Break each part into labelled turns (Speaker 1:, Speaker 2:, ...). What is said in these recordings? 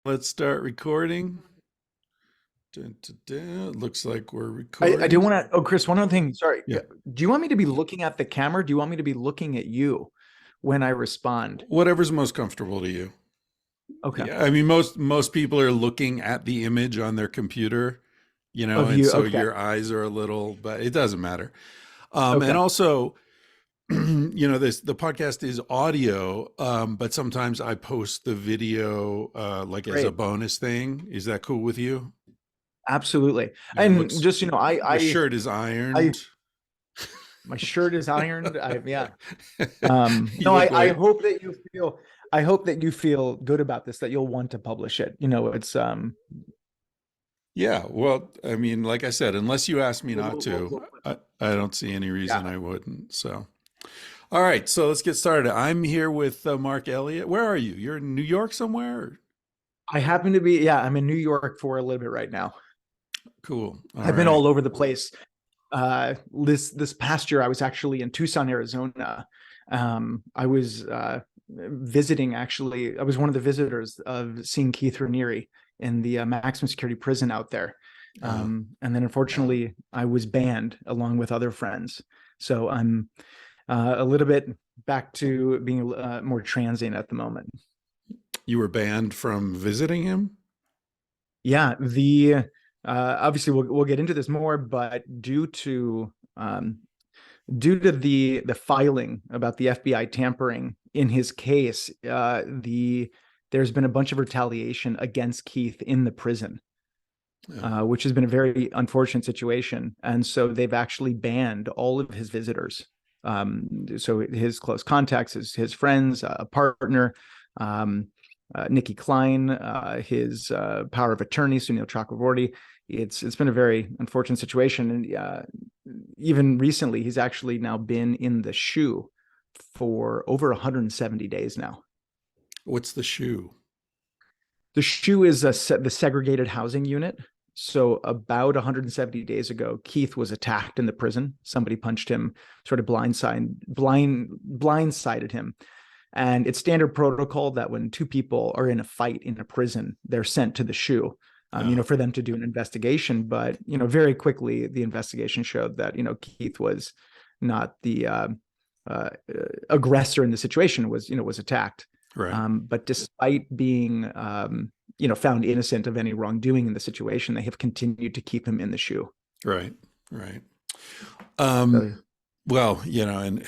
Speaker 1: Let's start recording. Dun, dun, dun. Looks like we're
Speaker 2: I do
Speaker 1: recording.
Speaker 2: want to. Oh, Chris, one other thing. Sorry.
Speaker 1: Yeah.
Speaker 2: Do you want me to be looking at the camera? Do you want me to be looking at you when I respond?
Speaker 1: Whatever's most comfortable to you.
Speaker 2: Okay.
Speaker 1: Yeah. I mean, most people are looking at the image on their computer,
Speaker 2: Of
Speaker 1: and
Speaker 2: you.
Speaker 1: so
Speaker 2: Okay.
Speaker 1: your eyes are a little, but it doesn't matter. And
Speaker 2: Okay.
Speaker 1: also, the podcast is audio, but sometimes I post the video like as a
Speaker 2: Great.
Speaker 1: bonus thing. Is that cool with you?
Speaker 2: Absolutely.
Speaker 1: Yeah, it
Speaker 2: And
Speaker 1: looks
Speaker 2: just,
Speaker 1: your shirt is
Speaker 2: I,
Speaker 1: ironed.
Speaker 2: my shirt is ironed. Yeah.
Speaker 1: You
Speaker 2: No,
Speaker 1: look
Speaker 2: I
Speaker 1: like
Speaker 2: hope that I hope that you feel good about this, that you'll want to publish it.
Speaker 1: Yeah, well, I mean, like I said, unless you ask me not to,
Speaker 2: We'll
Speaker 1: I don't see any reason
Speaker 2: yeah.
Speaker 1: I wouldn't. So, all right, so let's get started. I'm here with Marc Elliot. Where are you? You're in New York somewhere?
Speaker 2: I happen to be, yeah, I'm in New York for a little bit right now.
Speaker 1: Cool. All
Speaker 2: I've been
Speaker 1: right.
Speaker 2: all over the place. This past year I was actually in Tucson, Arizona. I was visiting, actually. I was one of the visitors of seeing Keith Raniere in the maximum security prison out there.
Speaker 1: Uh,
Speaker 2: And then unfortunately I was banned along with other friends, so I'm a little bit back to being more transient at the moment.
Speaker 1: you were banned from visiting him?
Speaker 2: Yeah, the obviously we'll get into this more, but due to the filing about the FBI tampering in his case, there's been a bunch of retaliation against Keith in the prison,
Speaker 1: Oh,
Speaker 2: which has been a very unfortunate situation. And so they've actually banned all of his visitors. So his close contacts, his friends, a partner, um, Nikki Klein, his power of attorney, Sunil Chakravorty. It's been a very unfortunate situation, and even recently, he's actually now been in the SHU for over 170 days now.
Speaker 1: what's the shoe?
Speaker 2: The SHU is the segregated housing unit. So about 170 days ago, Keith was attacked in the prison. Somebody punched him, sort of blindsided him. And it's standard protocol that when two people are in a fight in a prison, they're sent to the SHU,
Speaker 1: Oh,
Speaker 2: for them to do an investigation. But, very quickly, the investigation showed that, Keith was not the uh, aggressor in the situation, was attacked.
Speaker 1: right,
Speaker 2: But despite being, found innocent of any wrongdoing in the situation, they have continued to keep him in the SHU.
Speaker 1: right, right. Um,
Speaker 2: So,
Speaker 1: well, and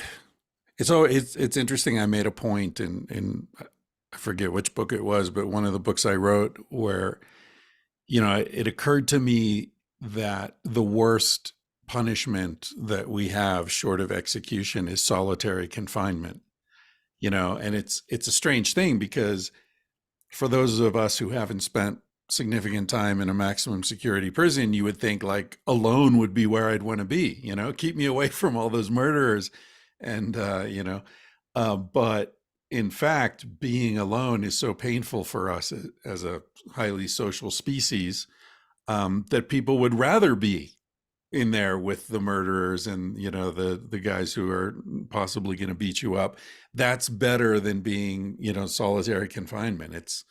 Speaker 1: it's interesting. I made a point in I forget which book it was, but one of the books I wrote where it occurred to me that the worst punishment that we have short of execution is solitary confinement. And it's a strange thing because for those of us who haven't spent significant time in a maximum security prison, you would think like alone would be where I'd want to be, keep me away from all those murderers. And, but in fact, being alone is so painful for us as a highly social species, that people would rather be in there with the murderers and the guys who are possibly going to beat you up. That's better than being solitary confinement. It's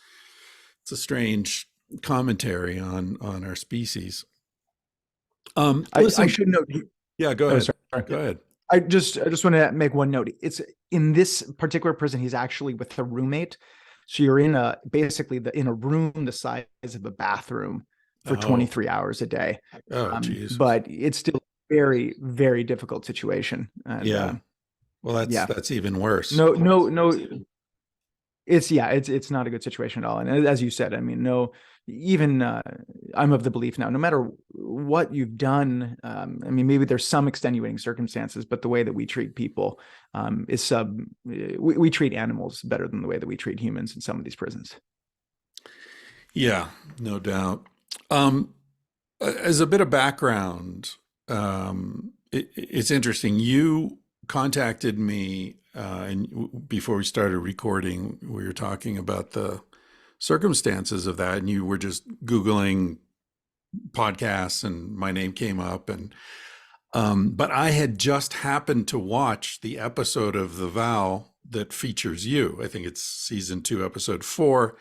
Speaker 1: a strange commentary on our species.
Speaker 2: I
Speaker 1: Listen.
Speaker 2: should note.
Speaker 1: Yeah, go
Speaker 2: Oh,
Speaker 1: ahead.
Speaker 2: sorry.
Speaker 1: Go ahead.
Speaker 2: I just want to make one note. It's in this particular prison, he's actually with a roommate. So you're in a room the size of a bathroom for
Speaker 1: Oh,
Speaker 2: 23 hours a day.
Speaker 1: oh, Jesus.
Speaker 2: But it's still a very, very difficult situation. And
Speaker 1: Yeah. Well, that's
Speaker 2: yeah,
Speaker 1: that's even worse.
Speaker 2: no, no, no. It's not a good situation at all. And as you said, I mean, no, even I'm of the belief now, no matter what you've done, I mean, maybe there's some extenuating circumstances, but the way that we treat people is we treat animals better than the way that we treat humans in some of these prisons.
Speaker 1: Yeah, no doubt. Um, as a bit of background, it's interesting. You contacted me, and before we started recording, we were talking about the circumstances of that, and you were just Googling podcasts, and my name came up, and but I had just happened to watch the episode of The Vow that features you. I think it's season 2, episode 4,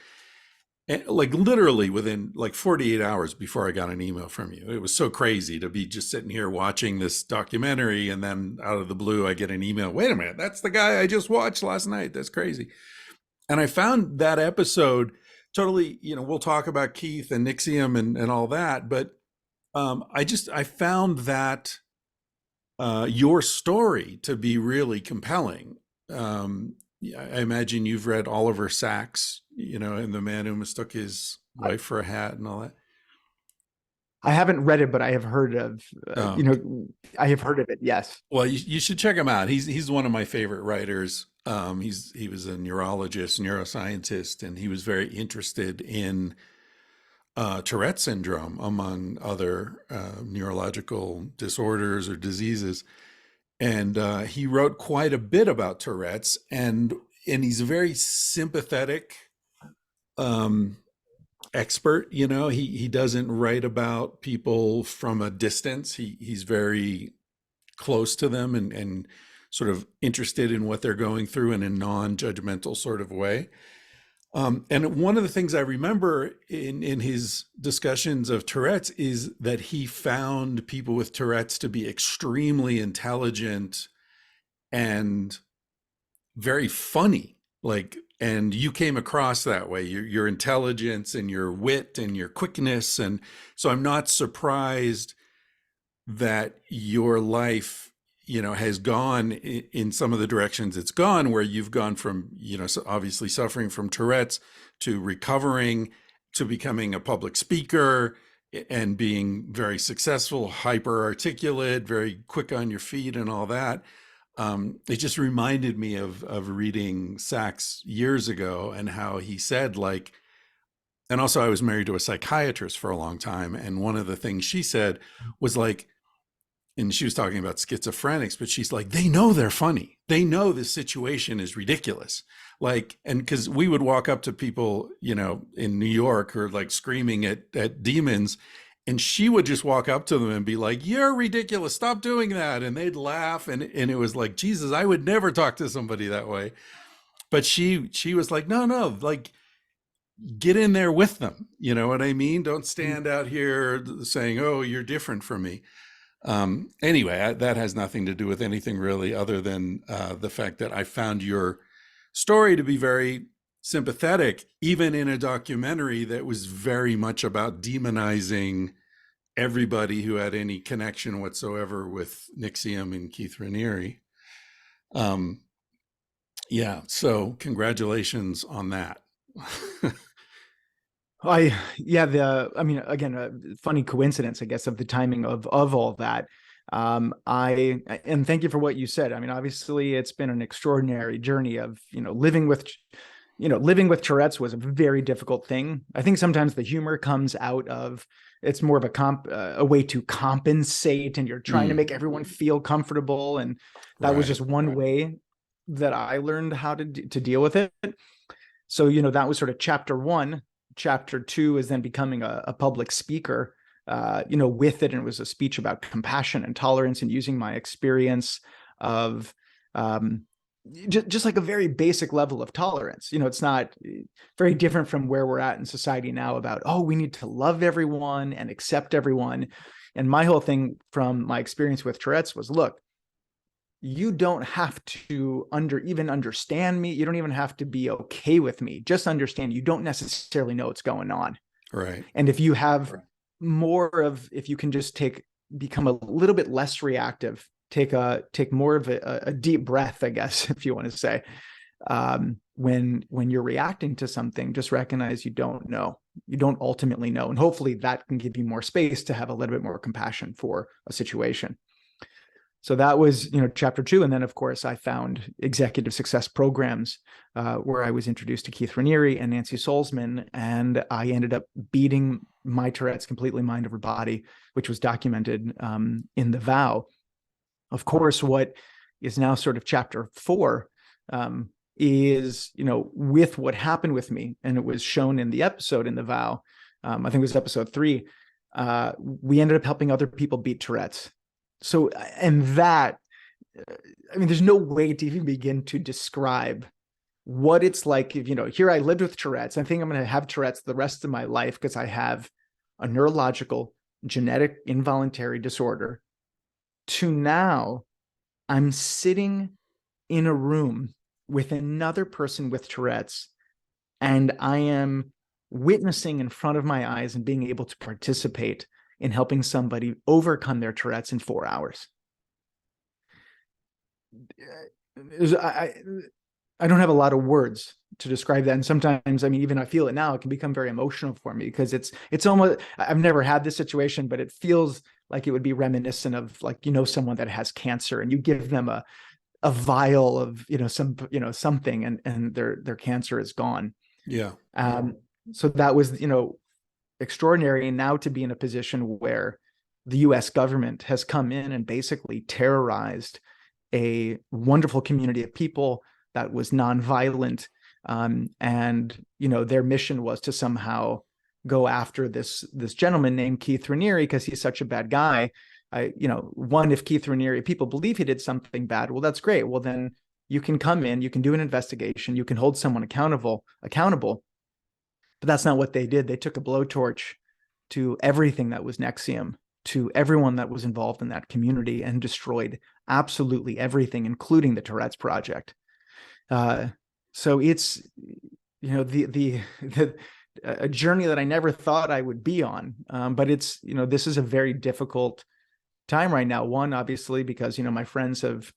Speaker 1: And like literally within like 48 hours before I got an email from you. It was so crazy to be just sitting here watching this documentary, and then out of the blue I get an email. Wait a minute, that's the guy I just watched last night. That's crazy. And I found that episode totally, we'll talk about Keith and NXIVM and all that, but I found that your story to be really compelling. Yeah, I imagine you've read Oliver Sacks, and The Man Who Mistook His Wife for a Hat and all that.
Speaker 2: I haven't read it, but I have heard of,
Speaker 1: Oh,
Speaker 2: I have heard of it. Yes.
Speaker 1: well, you should check him out. He's one of my favorite writers. He was a neurologist, neuroscientist, and he was very interested in Tourette syndrome, among other neurological disorders or diseases. And he wrote quite a bit about Tourette's, and he's a very sympathetic expert. He doesn't write about people from a distance. He's very close to them and sort of interested in what they're going through in a non-judgmental sort of way. And one of the things I remember in his discussions of Tourette's is that he found people with Tourette's to be extremely intelligent and very funny. And you came across that way, your intelligence and your wit and your quickness. And so I'm not surprised that your life, has gone in some of the directions it's gone, where you've gone from, obviously suffering from Tourette's to recovering to becoming a public speaker and being very successful, hyper articulate, very quick on your feet and all that. It just reminded me of reading Sacks years ago, and how he said, and also I was married to a psychiatrist for a long time. And one of the things she said was and she was talking about schizophrenics, but she's like, they know they're funny. They know this situation is ridiculous. And because we would walk up to people, in New York, who are screaming at demons, and she would just walk up to them and be like, you're ridiculous. Stop doing that. And they'd laugh. And it was like, Jesus, I would never talk to somebody that way. But she was like, no, get in there with them. You know what I mean? Don't stand out here saying, oh, you're different from me. Anyway, that has nothing to do with anything really, other than the fact that I found your story to be very sympathetic, even in a documentary that was very much about demonizing everybody who had any connection whatsoever with NXIVM and Keith Reniere. Yeah, so congratulations on that.
Speaker 2: Again, a funny coincidence, I guess, of the timing of all that. And thank you for what you said. I mean, obviously it's been an extraordinary journey of, living with Tourette's was a very difficult thing. I think sometimes the humor comes out of, it's more of a way to compensate, and you're trying to make everyone feel comfortable. And that was just one way that I learned how to deal with it. So, that was sort of chapter one. Chapter two is then becoming a public speaker, with it. And it was a speech about compassion and tolerance, and using my experience of just like a very basic level of tolerance. It's not very different from where we're at in society now about, oh, we need to love everyone and accept everyone. And my whole thing from my experience with Tourette's was, look, you don't have to even understand me. You don't even have to be okay with me. Just understand you don't necessarily know what's going on.
Speaker 1: Right.
Speaker 2: And if you have if you can just become a little bit less reactive, take more of a deep breath, I guess, if you want to say, when you're reacting to something, just recognize you don't know. You don't ultimately know. And hopefully that can give you more space to have a little bit more compassion for a situation. So that was, chapter two. And then, of course, I found executive success programs where I was introduced to Keith Raniere and Nancy Solzman. And I ended up beating my Tourette's completely mind over body, which was documented in The Vow. Of course, what is now sort of chapter four is, with what happened with me. And it was shown in the episode in The Vow. I think it was episode 3. We ended up helping other people beat Tourette's. So, and that, there's no way to even begin to describe what it's like if, here I lived with Tourette's. I think I'm going to have Tourette's the rest of my life because I have a neurological genetic involuntary disorder, to now I'm sitting in a room with another person with Tourette's, and I am witnessing in front of my eyes and being able to participate in helping somebody overcome their Tourette's in 4 hours. I don't have a lot of words to describe that. And sometimes, I mean, even I feel it now, it can become very emotional for me because it's almost, I've never had this situation, but it feels like it would be reminiscent of, like, someone that has cancer and you give them a vial of, something, and their cancer is gone.
Speaker 1: Yeah.
Speaker 2: So that was, extraordinary. And now to be in a position where the US government has come in and basically terrorized a wonderful community of people that was nonviolent. And, their mission was to somehow go after this gentleman named Keith Rinne because he's such a bad guy. If Keith Rinne, people believe he did something bad, well, that's great. Well, then you can come in, you can do an investigation, you can hold someone accountable. But that's not what they did. They took a blowtorch to everything that was NXIVM, to everyone that was involved in that community, and destroyed absolutely everything, including the Tourette's Project. So it's, a journey that I never thought I would be on. But it's, this is a very difficult time right now. One, obviously, because, my friends have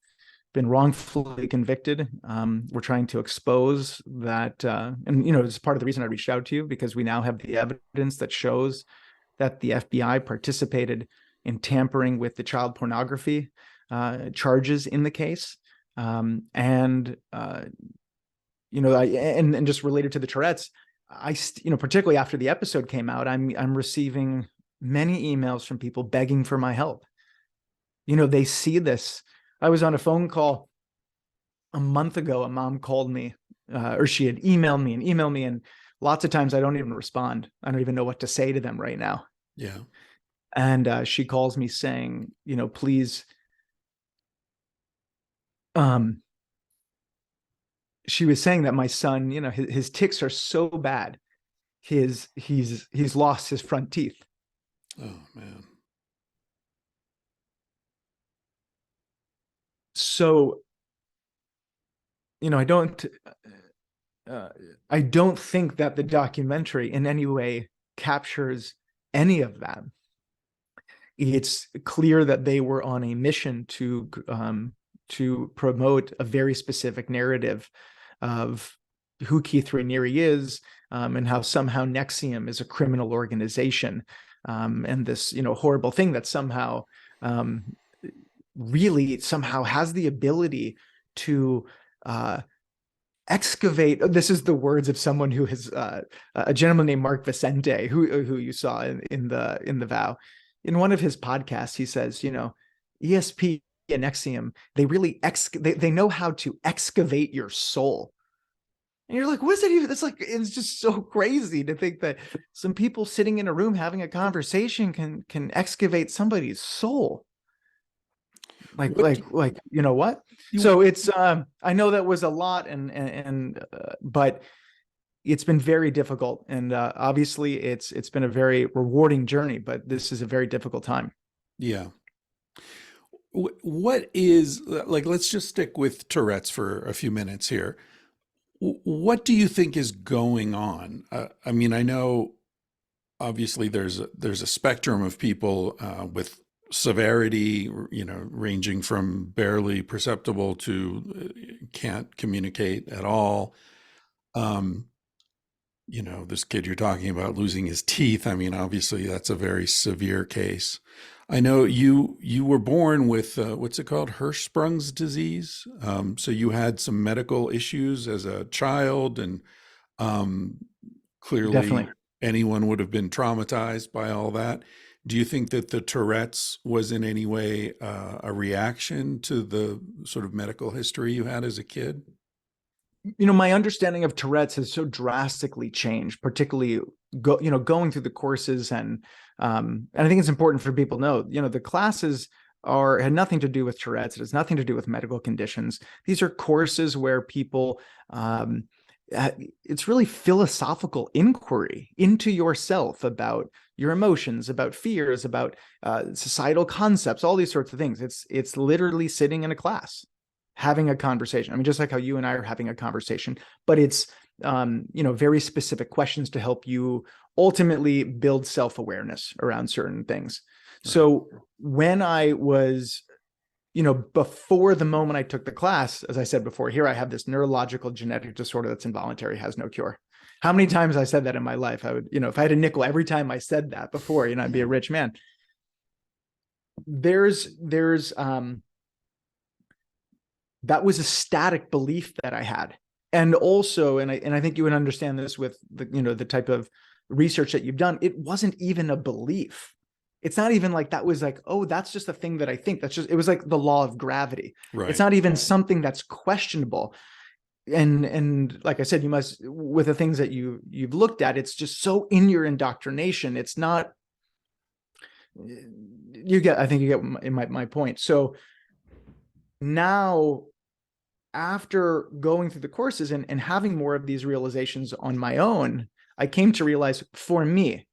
Speaker 2: been wrongfully convicted. We're trying to expose that. And, it's part of the reason I reached out to you, because we now have the evidence that shows that the FBI participated in tampering with the child pornography charges in the case. And just related to the Tourette's, particularly after the episode came out, I'm receiving many emails from people begging for my help. They see this. I was on a phone call a month ago. A mom called me, or she had emailed me, and lots of times I don't even respond. I don't even know what to say to them right now.
Speaker 1: Yeah.
Speaker 2: And she calls me saying, please, she was saying that my son, his tics are so bad, he's lost his front teeth.
Speaker 1: Oh, man.
Speaker 2: So, I don't think that the documentary in any way captures any of that. It's clear that they were on a mission to promote a very specific narrative of who Keith Rinne is, and how somehow NXIVM is a criminal organization, and this, horrible thing that somehow really somehow has the ability to excavate. This is the words of someone who has a gentleman named Marc Vicente, who you saw in the Vow. In one of his podcasts, he says, ESP and NXIVM, they really they know how to excavate your soul. And you're like, what is that even? It's like, it's just so crazy to think that some people sitting in a room having a conversation can excavate somebody's soul. Like, what? So it's, I know that was a lot, but it's been very difficult. And obviously it's been a very rewarding journey, but this is a very difficult time.
Speaker 1: Yeah. What is, like, let's just stick with Tourette's for a few minutes here. What do you think is going on? I mean, I know obviously there's a spectrum of people with severity, ranging from barely perceptible to can't communicate at all. This kid you're talking about losing his teeth. I mean, obviously that's a very severe case. I know you were born with what's it called? Hirschsprung's disease. So you had some medical issues as a child, and clearly
Speaker 2: Definitely.
Speaker 1: anyone would have been traumatized by all that. Do you think that the Tourette's was in any way a reaction to the sort of medical history you had as a kid?
Speaker 2: My understanding of Tourette's has so drastically changed, particularly going through the courses, and I think it's important for people to know, the classes had nothing to do with Tourette's. It has nothing to do with medical conditions. These are courses where people, it's really philosophical inquiry into yourself about your emotions, about fears, about societal concepts, all these sorts of things. It's literally sitting in a class, having a conversation. I mean, just like how you and I are having a conversation, but it's, very specific questions to help you ultimately build self-awareness around certain things. Right. So when I was, before the moment I took the class, as I said before, here I have this neurological genetic disorder that's involuntary, has no cure. How many times I said that in my life? I would, if I had a nickel every time I said that before, I'd be a rich man. There's that was a static belief that I had. And also, and I think you would understand this with the type of research that you've done, it wasn't even a belief. It's not even like that was like, oh, that's just a thing that I think. It was like the law of gravity. Right. It's not even something that's questionable. And like I said, you must, with the things that you've looked at, it's just so in your indoctrination. It's not, I think you get my point. So now, after going through the courses and having more of these realizations on my own, I came to realize, for me,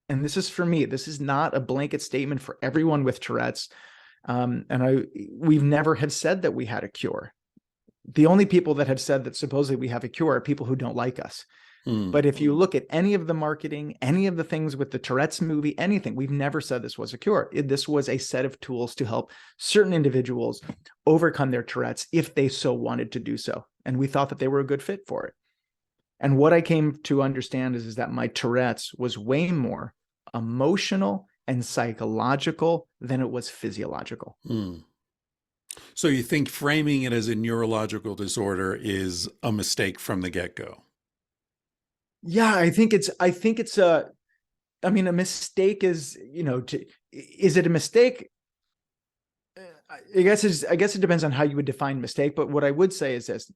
Speaker 2: and this is for me, this is not a blanket statement for everyone with Tourette's. We've never have said that we had a cure. The only people that have said that supposedly we have a cure are people who don't like us. But if you look at any of the marketing, any of the things with the Tourette's movie, anything, we've never said this was a cure. This was a set of tools to help certain individuals overcome their Tourette's if they so wanted to do so. And we thought that they were a good fit for it. And what I came to understand is that my Tourette's was way more emotional and psychological than it was physiological.
Speaker 1: So you think framing it as a neurological disorder is a mistake from the get-go?
Speaker 2: Yeah, I think it's a mistake is, is it a mistake? I guess it depends on how you would define mistake. But what I would say is this,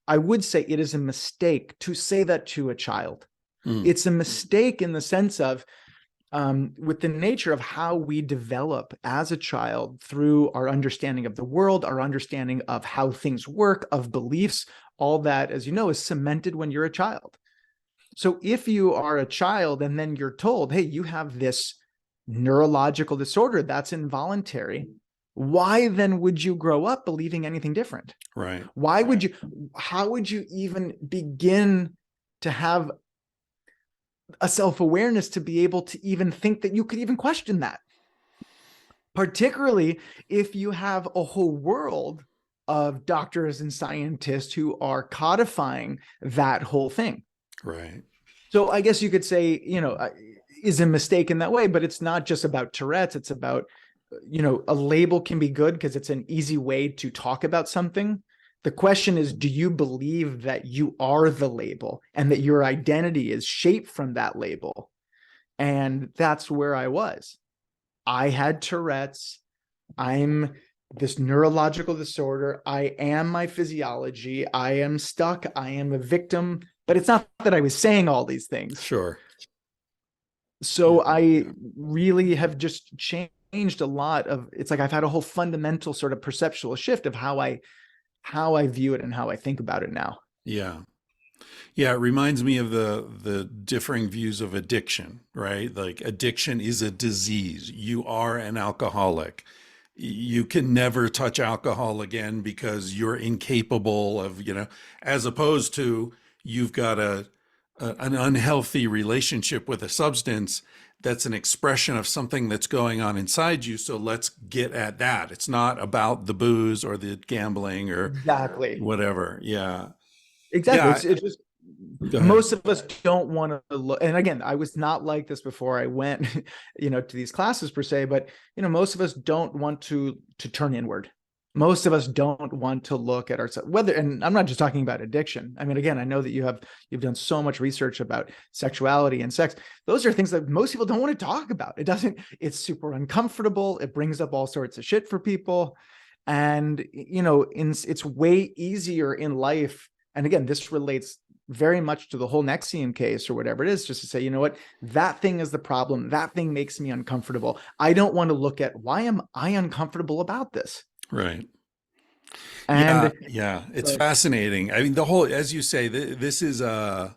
Speaker 2: I would say it is a mistake to say that to a child. It's a mistake in the sense of, with the nature of how we develop as a child through our understanding of the world, our understanding of how things work, of beliefs, all that, as you know, is cemented when you're a child. So if you are a child and then you're told, hey, you have this neurological disorder that's involuntary, why then would you grow up believing anything different?
Speaker 1: Right.
Speaker 2: How would you even begin to have a self-awareness to be able to even think that you could even question that? Particularly if you have a whole world of doctors and scientists who are codifying that whole thing.
Speaker 1: Right. So
Speaker 2: I guess you could say, is a mistake in that way, but it's not just about Tourette's. It's about, a label can be good because it's an easy way to talk about something. The question is, do you believe that you are the label and that your identity is shaped from that label? And that's where I was. I had Tourette's. I'm this neurological disorder. I am my physiology. I am stuck. I am a victim. But it's not that I was saying all these things.
Speaker 1: Sure.
Speaker 2: So I really have just changed a lot of, it's like I've had a whole fundamental sort of perceptual shift of how I view it and how I think about it now.
Speaker 1: Yeah. Yeah, it reminds me of the differing views of addiction, right? Like addiction is a disease. You are an alcoholic. You can never touch alcohol again because you're incapable of, as opposed to you've got an unhealthy relationship with a substance that's an expression of something that's going on inside you. So let's get at that. It's not about the booze or the gambling or
Speaker 2: exactly
Speaker 1: whatever. Yeah.
Speaker 2: Exactly.
Speaker 1: Yeah.
Speaker 2: It's just, most of us don't want to look. And again, I was not like this before I went, to these classes per se, but, most of us don't want to turn inward. Most of us don't want to look at ourselves, and I'm not just talking about addiction. I mean, again, I know that you've done so much research about sexuality and sex. Those are things that most people don't want to talk about. It's super uncomfortable. It brings up all sorts of shit for people. And, it's way easier in life and again, this relates very much to the whole NXIVM case or whatever it is, just to say, you know what, that thing is the problem. That thing makes me uncomfortable. I don't want to look at why am I uncomfortable about this?
Speaker 1: Right. Yeah.
Speaker 2: And
Speaker 1: Yeah. It's
Speaker 2: so,
Speaker 1: fascinating. I mean, the whole, as you say, this is a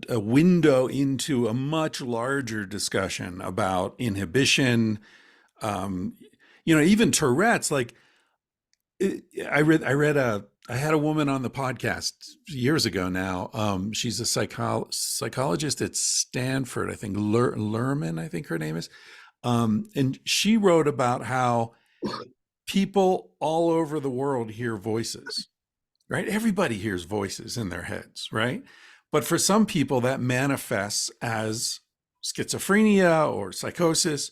Speaker 1: window into a much larger discussion about inhibition. Um, even Tourette's. Like I had a woman on the podcast years ago now. She's a psychologist at Stanford, I think Lerman, I think her name is. And she wrote about how people all over the world hear voices, right? Everybody hears voices in their heads, right? But for some people, that manifests as schizophrenia or psychosis.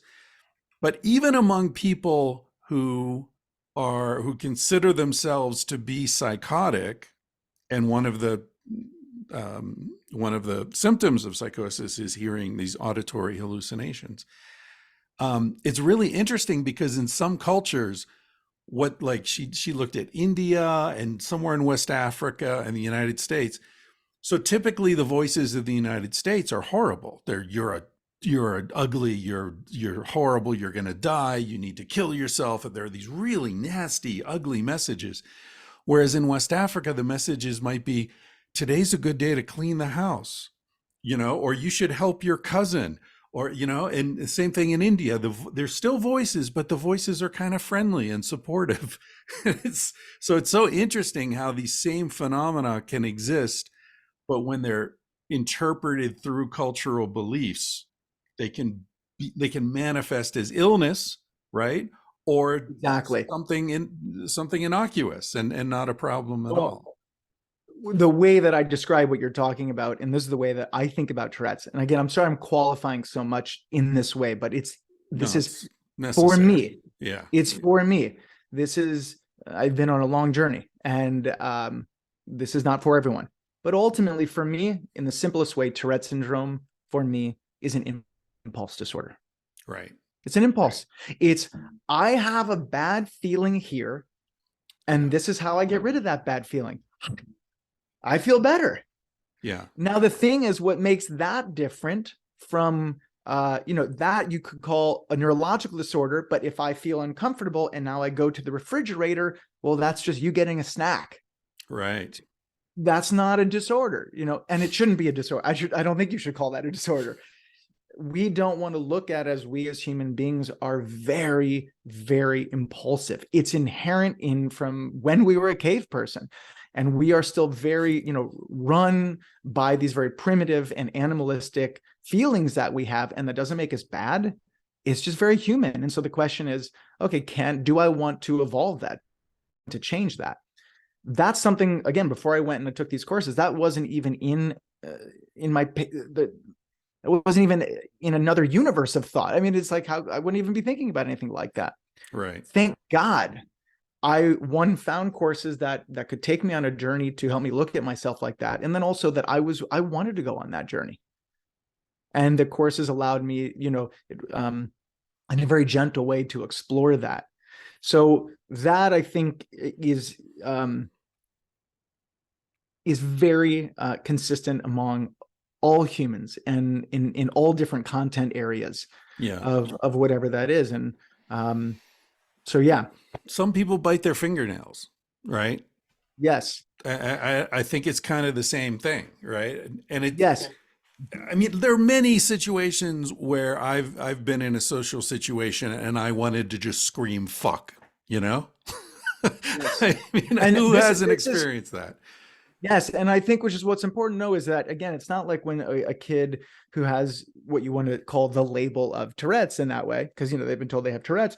Speaker 1: But even among people who consider themselves to be psychotic, and one of the symptoms of psychosis is hearing these auditory hallucinations. It's really interesting because in some cultures, she looked at India and somewhere in West Africa and the United States. So typically the voices of the United States are horrible. You're ugly, you're horrible, you're going to die, you need to kill yourself. And there are these really nasty, ugly messages. Whereas in West Africa, the messages might be, today's a good day to clean the house, or you should help your cousin, and the same thing in India. There's still voices, but the voices are kind of friendly and supportive. It's so interesting how these same phenomena can exist, but when they're interpreted through cultural beliefs, they can manifest as illness, right? Or
Speaker 2: exactly.
Speaker 1: something innocuous and not a problem at all.
Speaker 2: The way that I describe what you're talking about, and this is the way that I think about Tourette's. And again, I'm sorry I'm qualifying so much in this way, but this is for me.
Speaker 1: Yeah.
Speaker 2: It's for me. I've been on a long journey, and this is not for everyone. But ultimately, for me, in the simplest way, Tourette syndrome for me is an impulse disorder.
Speaker 1: Right.
Speaker 2: It's an impulse. It's, I have a bad feeling here, and this is how I get rid of that bad feeling. I feel better.
Speaker 1: Yeah.
Speaker 2: Now, the thing is, what makes that different from, that you could call a neurological disorder, but if I feel uncomfortable and now I go to the refrigerator, well, that's just you getting a snack.
Speaker 1: Right.
Speaker 2: That's not a disorder, and it shouldn't be a disorder. I don't think you should call that a disorder. We don't want to look at as we as human beings are very, very impulsive. It's inherent from when we were a cave person. And we are still very, run by these very primitive and animalistic feelings that we have. And that doesn't make us bad. It's just very human. And so the question is, okay, do I want to evolve that, to change that? That's something, again, before I went and I took these courses, that wasn't even in it wasn't even in another universe of thought. I mean, it's like how I wouldn't even be thinking about anything like that.
Speaker 1: Right.
Speaker 2: Thank God. I found courses that could take me on a journey to help me look at myself like that. And then also that I wanted to go on that journey. And the courses allowed me, in a very gentle way to explore that. So that, I think, is very consistent among all humans and in all different content areas of whatever that is. And so, yeah.
Speaker 1: Some people bite their fingernails, right?
Speaker 2: Yes.
Speaker 1: I think it's kind of the same thing, right? And
Speaker 2: yes.
Speaker 1: I mean, there are many situations where I've been in a social situation and I wanted to just scream "fuck," Yes. I mean, who hasn't experienced that?
Speaker 2: Yes, and I think what's important to know is that, again, it's not like when a kid who has what you want to call the label of Tourette's in that way, because they've been told they have Tourette's.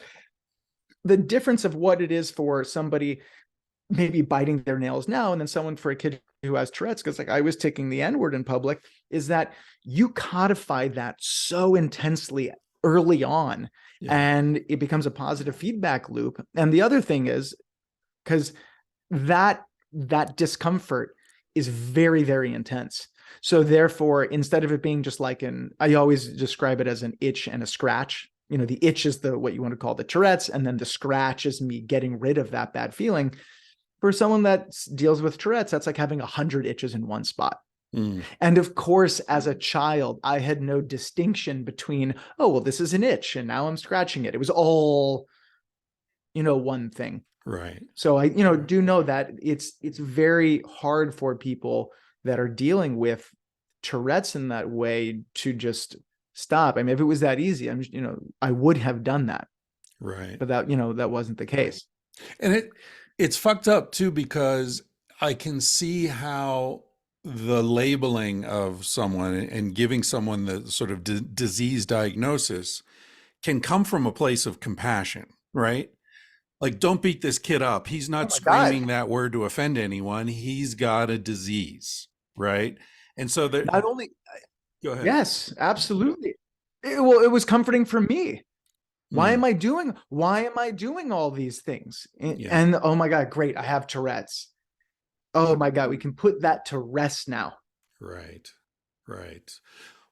Speaker 2: The difference of what it is for somebody maybe biting their nails now, and then someone for a kid who has Tourette's, because like I was taking the N-word in public, is that you codify that so intensely early on, and it becomes a positive feedback loop. And the other thing is, because that discomfort is very, very intense. So therefore, instead of it being just like I always describe it as an itch and a scratch. The itch is what you want to call the Tourette's, and then the scratch is me getting rid of that bad feeling. For someone that deals with Tourette's, that's like having 100 itches in one spot.
Speaker 1: Mm.
Speaker 2: And of course, as a child, I had no distinction between, oh, well, this is an itch and now I'm scratching it. It was all, one thing.
Speaker 1: Right.
Speaker 2: So I, do know that it's very hard for people that are dealing with Tourette's in that way to just stop. I mean, if it was that easy, I would have done that.
Speaker 1: Right.
Speaker 2: But that, that wasn't the case.
Speaker 1: And it's fucked up too, because I can see how the labeling of someone and giving someone the sort of disease diagnosis can come from a place of compassion, right? Like, don't beat this kid up. He's
Speaker 2: Oh
Speaker 1: not
Speaker 2: my God.
Speaker 1: screaming that word to offend anyone. He's got a disease, right? And so there,
Speaker 2: Not only,
Speaker 1: go ahead.
Speaker 2: yes, absolutely. It was comforting for me. Why
Speaker 1: Mm,
Speaker 2: am I doing all these things?
Speaker 1: yeah,
Speaker 2: And oh my God, great. I have Tourette's. Oh my God, we can put that to rest now.
Speaker 1: right, right.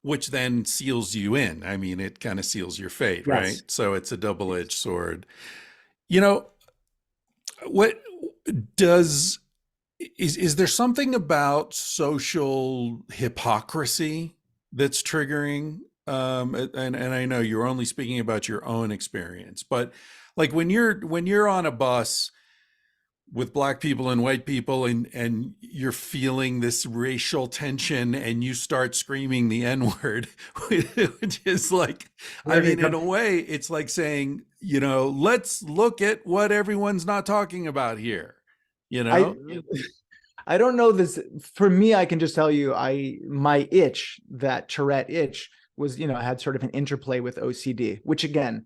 Speaker 1: Which then seals you in. I mean, it kind of seals your fate,
Speaker 2: Yes.
Speaker 1: right? So it's a double-edged sword. You know, what does is there something about social hypocrisy that's triggering? And I know you're only speaking about your own experience, but like when you're on a bus with black people and white people, and you're feeling this racial tension and you start screaming the n-word, which is like, I
Speaker 2: Where did it
Speaker 1: mean, in
Speaker 2: come?
Speaker 1: a way it's like saying, let's look at what everyone's not talking about here, you
Speaker 2: I
Speaker 1: know.
Speaker 2: I don't know this. For me, I can just tell you, my itch, that Tourette itch, was, had sort of an interplay with OCD, which again,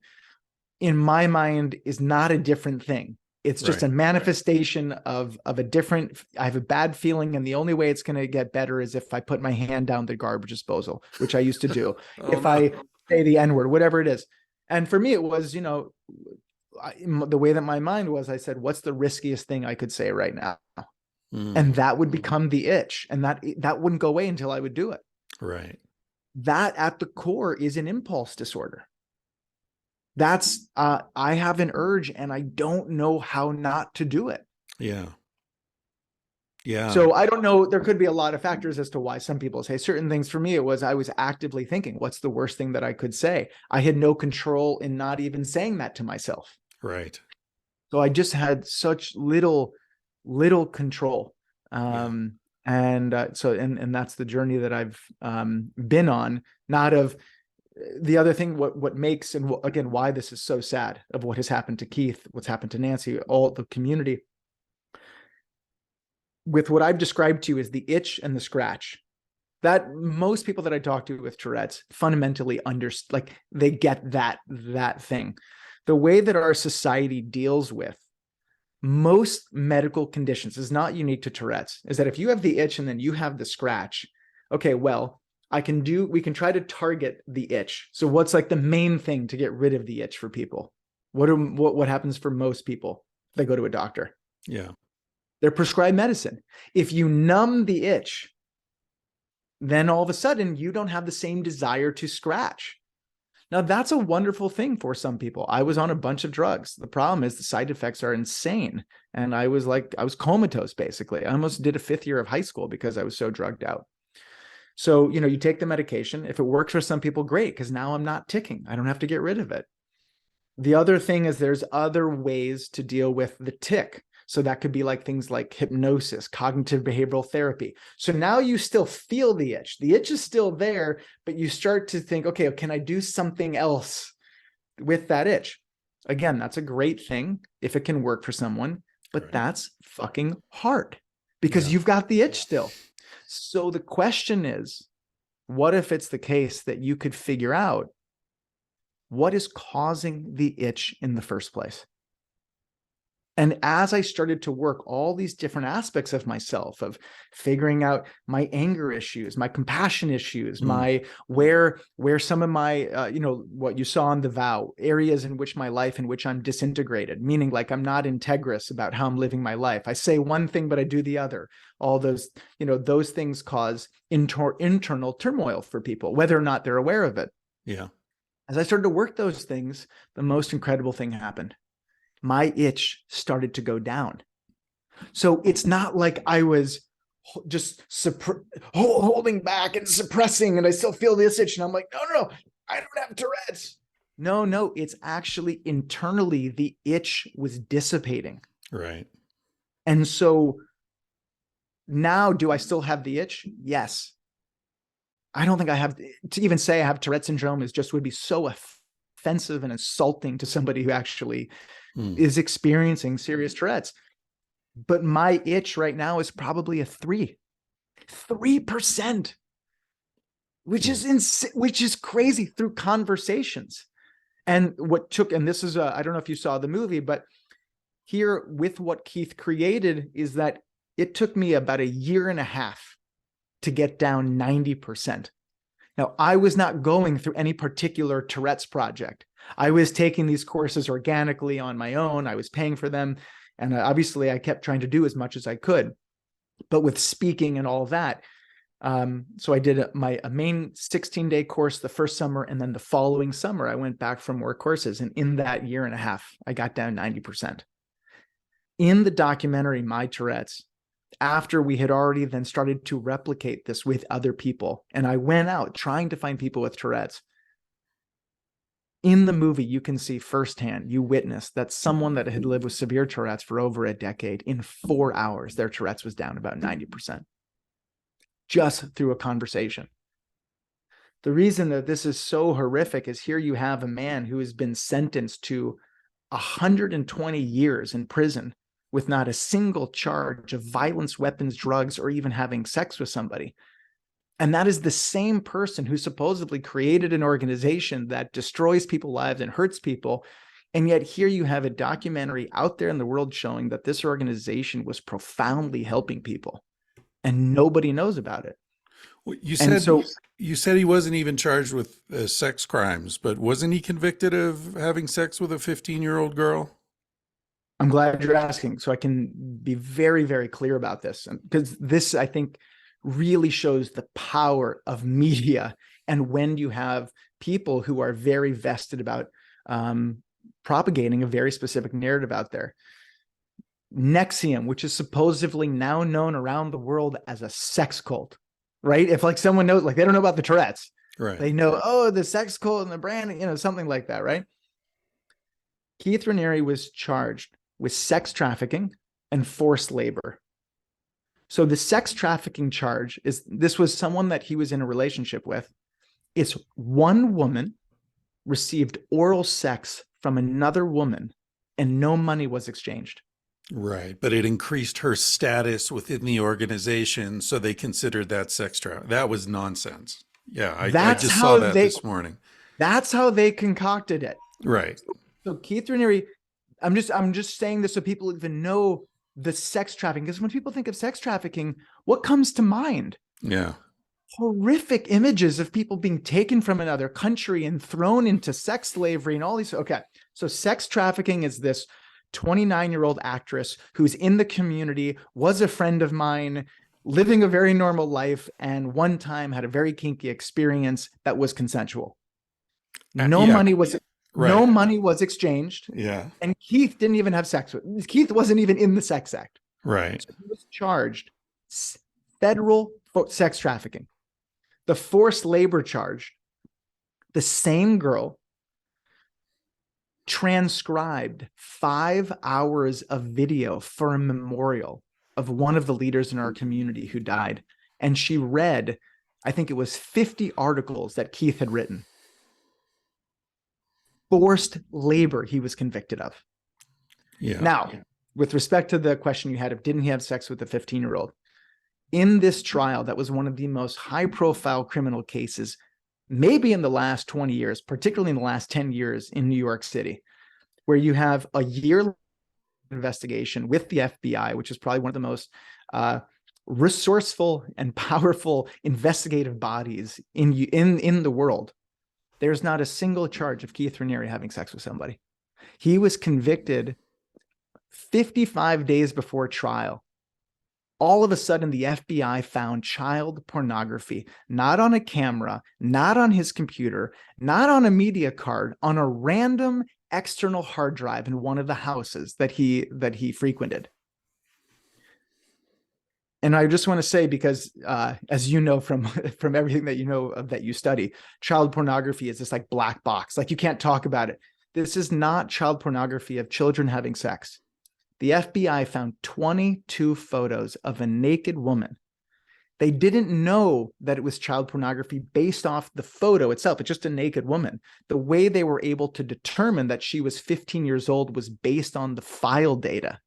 Speaker 2: in my mind, is not a different thing. It's just
Speaker 1: Right.
Speaker 2: a manifestation of a different. I have a bad feeling, and the only way it's going to get better is if I put my hand down the garbage disposal, which I used to do.
Speaker 1: Oh
Speaker 2: If
Speaker 1: no.
Speaker 2: I say the N word, whatever it is. And for me, it was, the way that my mind was, I said, what's the riskiest thing I could say right now?
Speaker 1: Mm,
Speaker 2: And that would become the itch, and that wouldn't go away until I would do it.
Speaker 1: right.
Speaker 2: That at the core is an impulse disorder. That's I have an urge and I don't know how not to do it.
Speaker 1: Yeah. Yeah.
Speaker 2: So I don't know, there could be a lot of factors as to why some people say certain things. For me, it was, I was actively thinking, what's the worst thing that I could say? I had no control in not even saying that to myself.
Speaker 1: Right.
Speaker 2: So I just had such little control.
Speaker 1: Yeah.
Speaker 2: And that's the journey that I've been on. Not of the other thing, what makes, and again, why this is so sad, of what has happened to Keith, what's happened to Nancy, all the community, with what I've described to you as the itch and the scratch, that most people that I talk to with Tourette's fundamentally like they get that thing. The way that our society deals with most medical conditions is not unique to Tourette's, is that if you have the itch and then you have the scratch, okay, well, we can try to target the itch. So what's like the main thing to get rid of the itch for people? What happens for most people? They go to a doctor.
Speaker 1: Yeah.
Speaker 2: They're prescribed medicine. If you numb the itch, then all of a sudden you don't have the same desire to scratch. Now, that's a wonderful thing for some people. I was on a bunch of drugs. The problem is the side effects are insane. And I was comatose, basically. I almost did a 5th year of high school because I was so drugged out. So, you take the medication. If it works for some people, great, because now I'm not ticking. I don't have to get rid of it. The other thing is there's other ways to deal with the tick. So that could be like things like hypnosis, cognitive behavioral therapy. So now you still feel the itch. The itch is still there, but you start to think, okay, can I do something else with that itch? Again, that's a great thing if it can work for someone, but
Speaker 1: Right.
Speaker 2: that's fucking hard because
Speaker 1: Yeah.
Speaker 2: you've got the itch still. So the question is, what if it's the case that you could figure out what is causing the itch in the first place? And as I started to work all these different aspects of myself, of figuring out my anger issues, my compassion issues,
Speaker 1: Mm,
Speaker 2: my where some of my what you saw in the vow, areas in which my life in which I'm disintegrated, meaning like I'm not integrous about how I'm living my life. I say one thing but I do the other. All those, those things cause internal turmoil for people, whether or not they're aware of it.
Speaker 1: yeah.
Speaker 2: As I started to work those things, the most incredible thing happened. My itch started to go down. So it's not like I was just holding back and suppressing, and I still feel this itch. And I'm like, no, I don't have Tourette's. No, it's actually internally the itch was dissipating.
Speaker 1: Right.
Speaker 2: And so now, do I still have the itch? Yes. I don't think I have, to even say I have Tourette syndrome is just would be so offensive and insulting to somebody who actually is experiencing serious Tourette's. But my itch right now is probably a 3%, which is crazy through conversations. And this is, I don't know if you saw the movie, but here with what Keith created is that it took me about a year and a half to get down 90%. Now, I was not going through any particular Tourette's project. I was taking these courses organically on my own. I was paying for them. And obviously, I kept trying to do as much as I could. But with speaking and all that, so I did a main 16-day course the first summer, and then the following summer, I went back for more courses. And in that year and a half, I got down 90%. In the documentary, My Tourette's, after we had already then started to replicate this with other people, and I went out trying to find people with Tourette's, in the movie, you can see firsthand, you witness that someone that had lived with severe Tourette's for over a decade, in 4 hours, their Tourette's was down about 90%, just through a conversation. The reason that this is so horrific is here you have a man who has been sentenced to 120 years in prison with not a single charge of violence, weapons, drugs, or even having sex with somebody. And that is the same person who supposedly created an organization that destroys people's lives and hurts people. And yet here you have a documentary out there in the world showing that this organization was profoundly helping people, and nobody knows about it.
Speaker 1: Well, you said he wasn't even charged with sex crimes, but wasn't he convicted of having sex with a 15-year-old girl?
Speaker 2: I'm glad you're asking, so I can be very, very clear about this, because this, I think, really shows the power of media, and when you have people who are very vested about propagating a very specific narrative out there. NXIVM, which is supposedly now known around the world as a sex cult, right? If like someone knows, like they don't know about the Tourette's,
Speaker 1: right?
Speaker 2: They know, oh, the sex cult and the brand, something like that, right? Keith Rinne was charged with sex trafficking and forced labor. So the sex trafficking charge this was someone that he was in a relationship with. It's one woman received oral sex from another woman and no money was exchanged.
Speaker 1: Right. But it increased her status within the organization, so they considered that sex trafficking. That was nonsense. Yeah, I just saw that this morning.
Speaker 2: That's how they concocted it.
Speaker 1: Right.
Speaker 2: So Keith Rinne, I'm just saying this so people even know the sex trafficking, because when people think of sex trafficking, what comes to mind?
Speaker 1: Yeah.
Speaker 2: Horrific images of people being taken from another country and thrown into sex slavery and all these. Okay. So sex trafficking is this 29-year-old actress who's in the community, was a friend of mine, living a very normal life, and one time had a very kinky experience that was consensual. No money was exchanged.
Speaker 1: Yeah.
Speaker 2: And Keith didn't even have sex with. Keith wasn't even in the sex act.
Speaker 1: Right.
Speaker 2: So he was charged federal sex trafficking. The forced labor charge, the same girl transcribed 5 hours of video for a memorial of one of the leaders in our community who died. And she read, I think it was 50 articles that Keith had written. Forced labor he was convicted of.
Speaker 1: Yeah.
Speaker 2: Now, with respect to the question you had of didn't he have sex with a 15-year-old, in this trial, that was one of the most high-profile criminal cases, maybe in the last 20 years, particularly in the last 10 years in New York City, where you have a year investigation with the FBI, which is probably one of the most resourceful and powerful investigative bodies in the world. There's not a single charge of Keith Rinne having sex with somebody. He was convicted 55 days before trial. All of a sudden, the FBI found child pornography, not on a camera, not on his computer, not on a media card, on a random external hard drive in one of the houses that he frequented. And I just want to say, because as you know from from everything that you know of that you study, child pornography is this like black box, like you can't talk about it. This is not child pornography of children having sex. The FBI found 22 photos of a naked woman. They didn't know that it was child pornography based off the photo itself. It's just a naked woman. The way they were able to determine that she was 15 years old was based on the file data.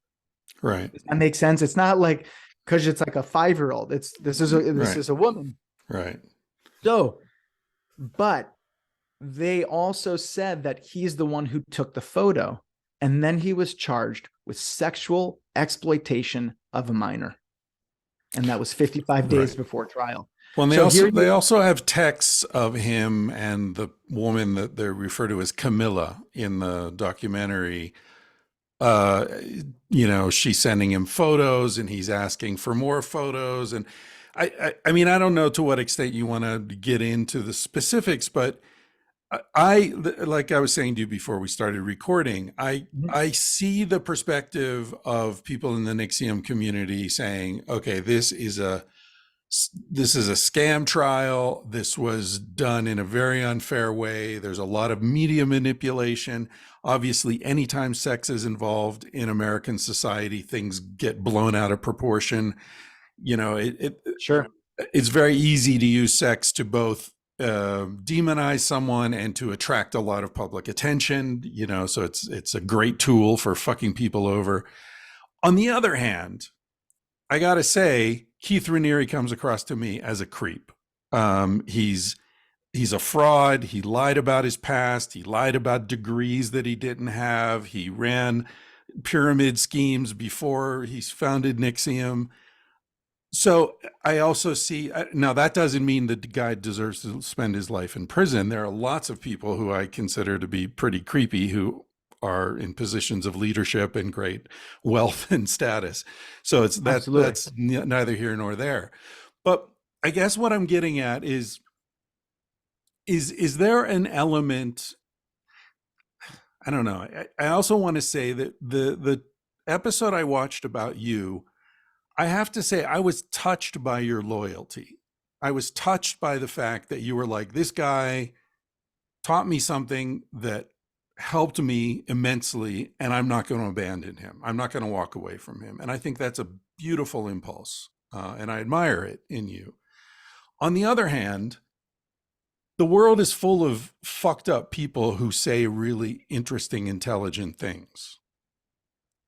Speaker 1: Right.
Speaker 2: Does that make sense? It's not like because it's like a 5-year-old. This is a woman.
Speaker 1: Right.
Speaker 2: So, but they also said that he's the one who took the photo, and then he was charged with sexual exploitation of a minor. And that was 55 days before trial.
Speaker 1: Well,
Speaker 2: So
Speaker 1: they also have texts of him and the woman that they refer to as Camilla in the documentary. She's sending him photos and he's asking for more photos. And I mean, I don't know to what extent you want to get into the specifics, but like I was saying to you before we started recording, I see the perspective of people in the NXIVM community saying, okay, this is a scam trial. This was done in a very unfair way. There's a lot of media manipulation. Obviously, anytime sex is involved in American society, things get blown out of proportion.
Speaker 2: Sure.
Speaker 1: It's very easy to use sex to both demonize someone and to attract a lot of public attention, so it's a great tool for fucking people over. On the other hand, I gotta say, Keith Reniere comes across to me as a creep. He's a fraud. He lied about his past. He lied about degrees that he didn't have. He ran pyramid schemes before he founded NXIVM. So I also see, now that doesn't mean the guy deserves to spend his life in prison. There are lots of people who I consider to be pretty creepy who are in positions of leadership and great wealth and status. So that's neither here nor there. But I guess what I'm getting at is there an element, I don't know. I also want to say that the episode I watched about you, I have to say, I was touched by your loyalty. I was touched by the fact that you were like, this guy taught me something that helped me immensely, and I'm not going to abandon him. I'm not going to walk away from him. And I think that's a beautiful impulse, and I admire it in you. On the other hand, the world is full of fucked up people who say really interesting, intelligent things,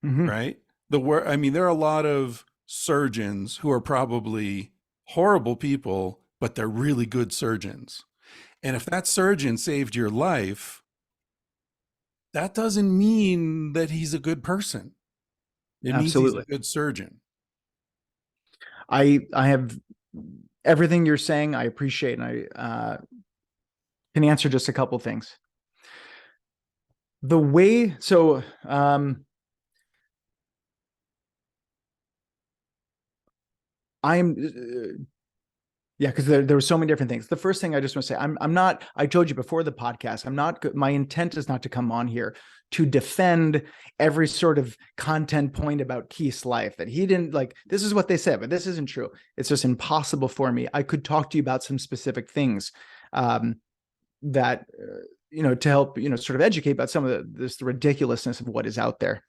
Speaker 1: right? I mean, there are a lot of surgeons who are probably horrible people, but they're really good surgeons. And if that surgeon saved your life, that doesn't mean that he's a good person. It means he's a good surgeon.
Speaker 2: I have everything you're saying. I appreciate, and I can answer just a couple things. The way, so yeah, because there were so many different things. The first thing I just want to say, I'm not, I told you before the podcast, I'm not, my intent is not to come on here to defend every sort of content point about Keith's life that he didn't like. This is what they said, but this isn't true. It's just impossible for me. I could talk to you about some specific things that, to help, sort of educate about some of the ridiculousness of what is out there.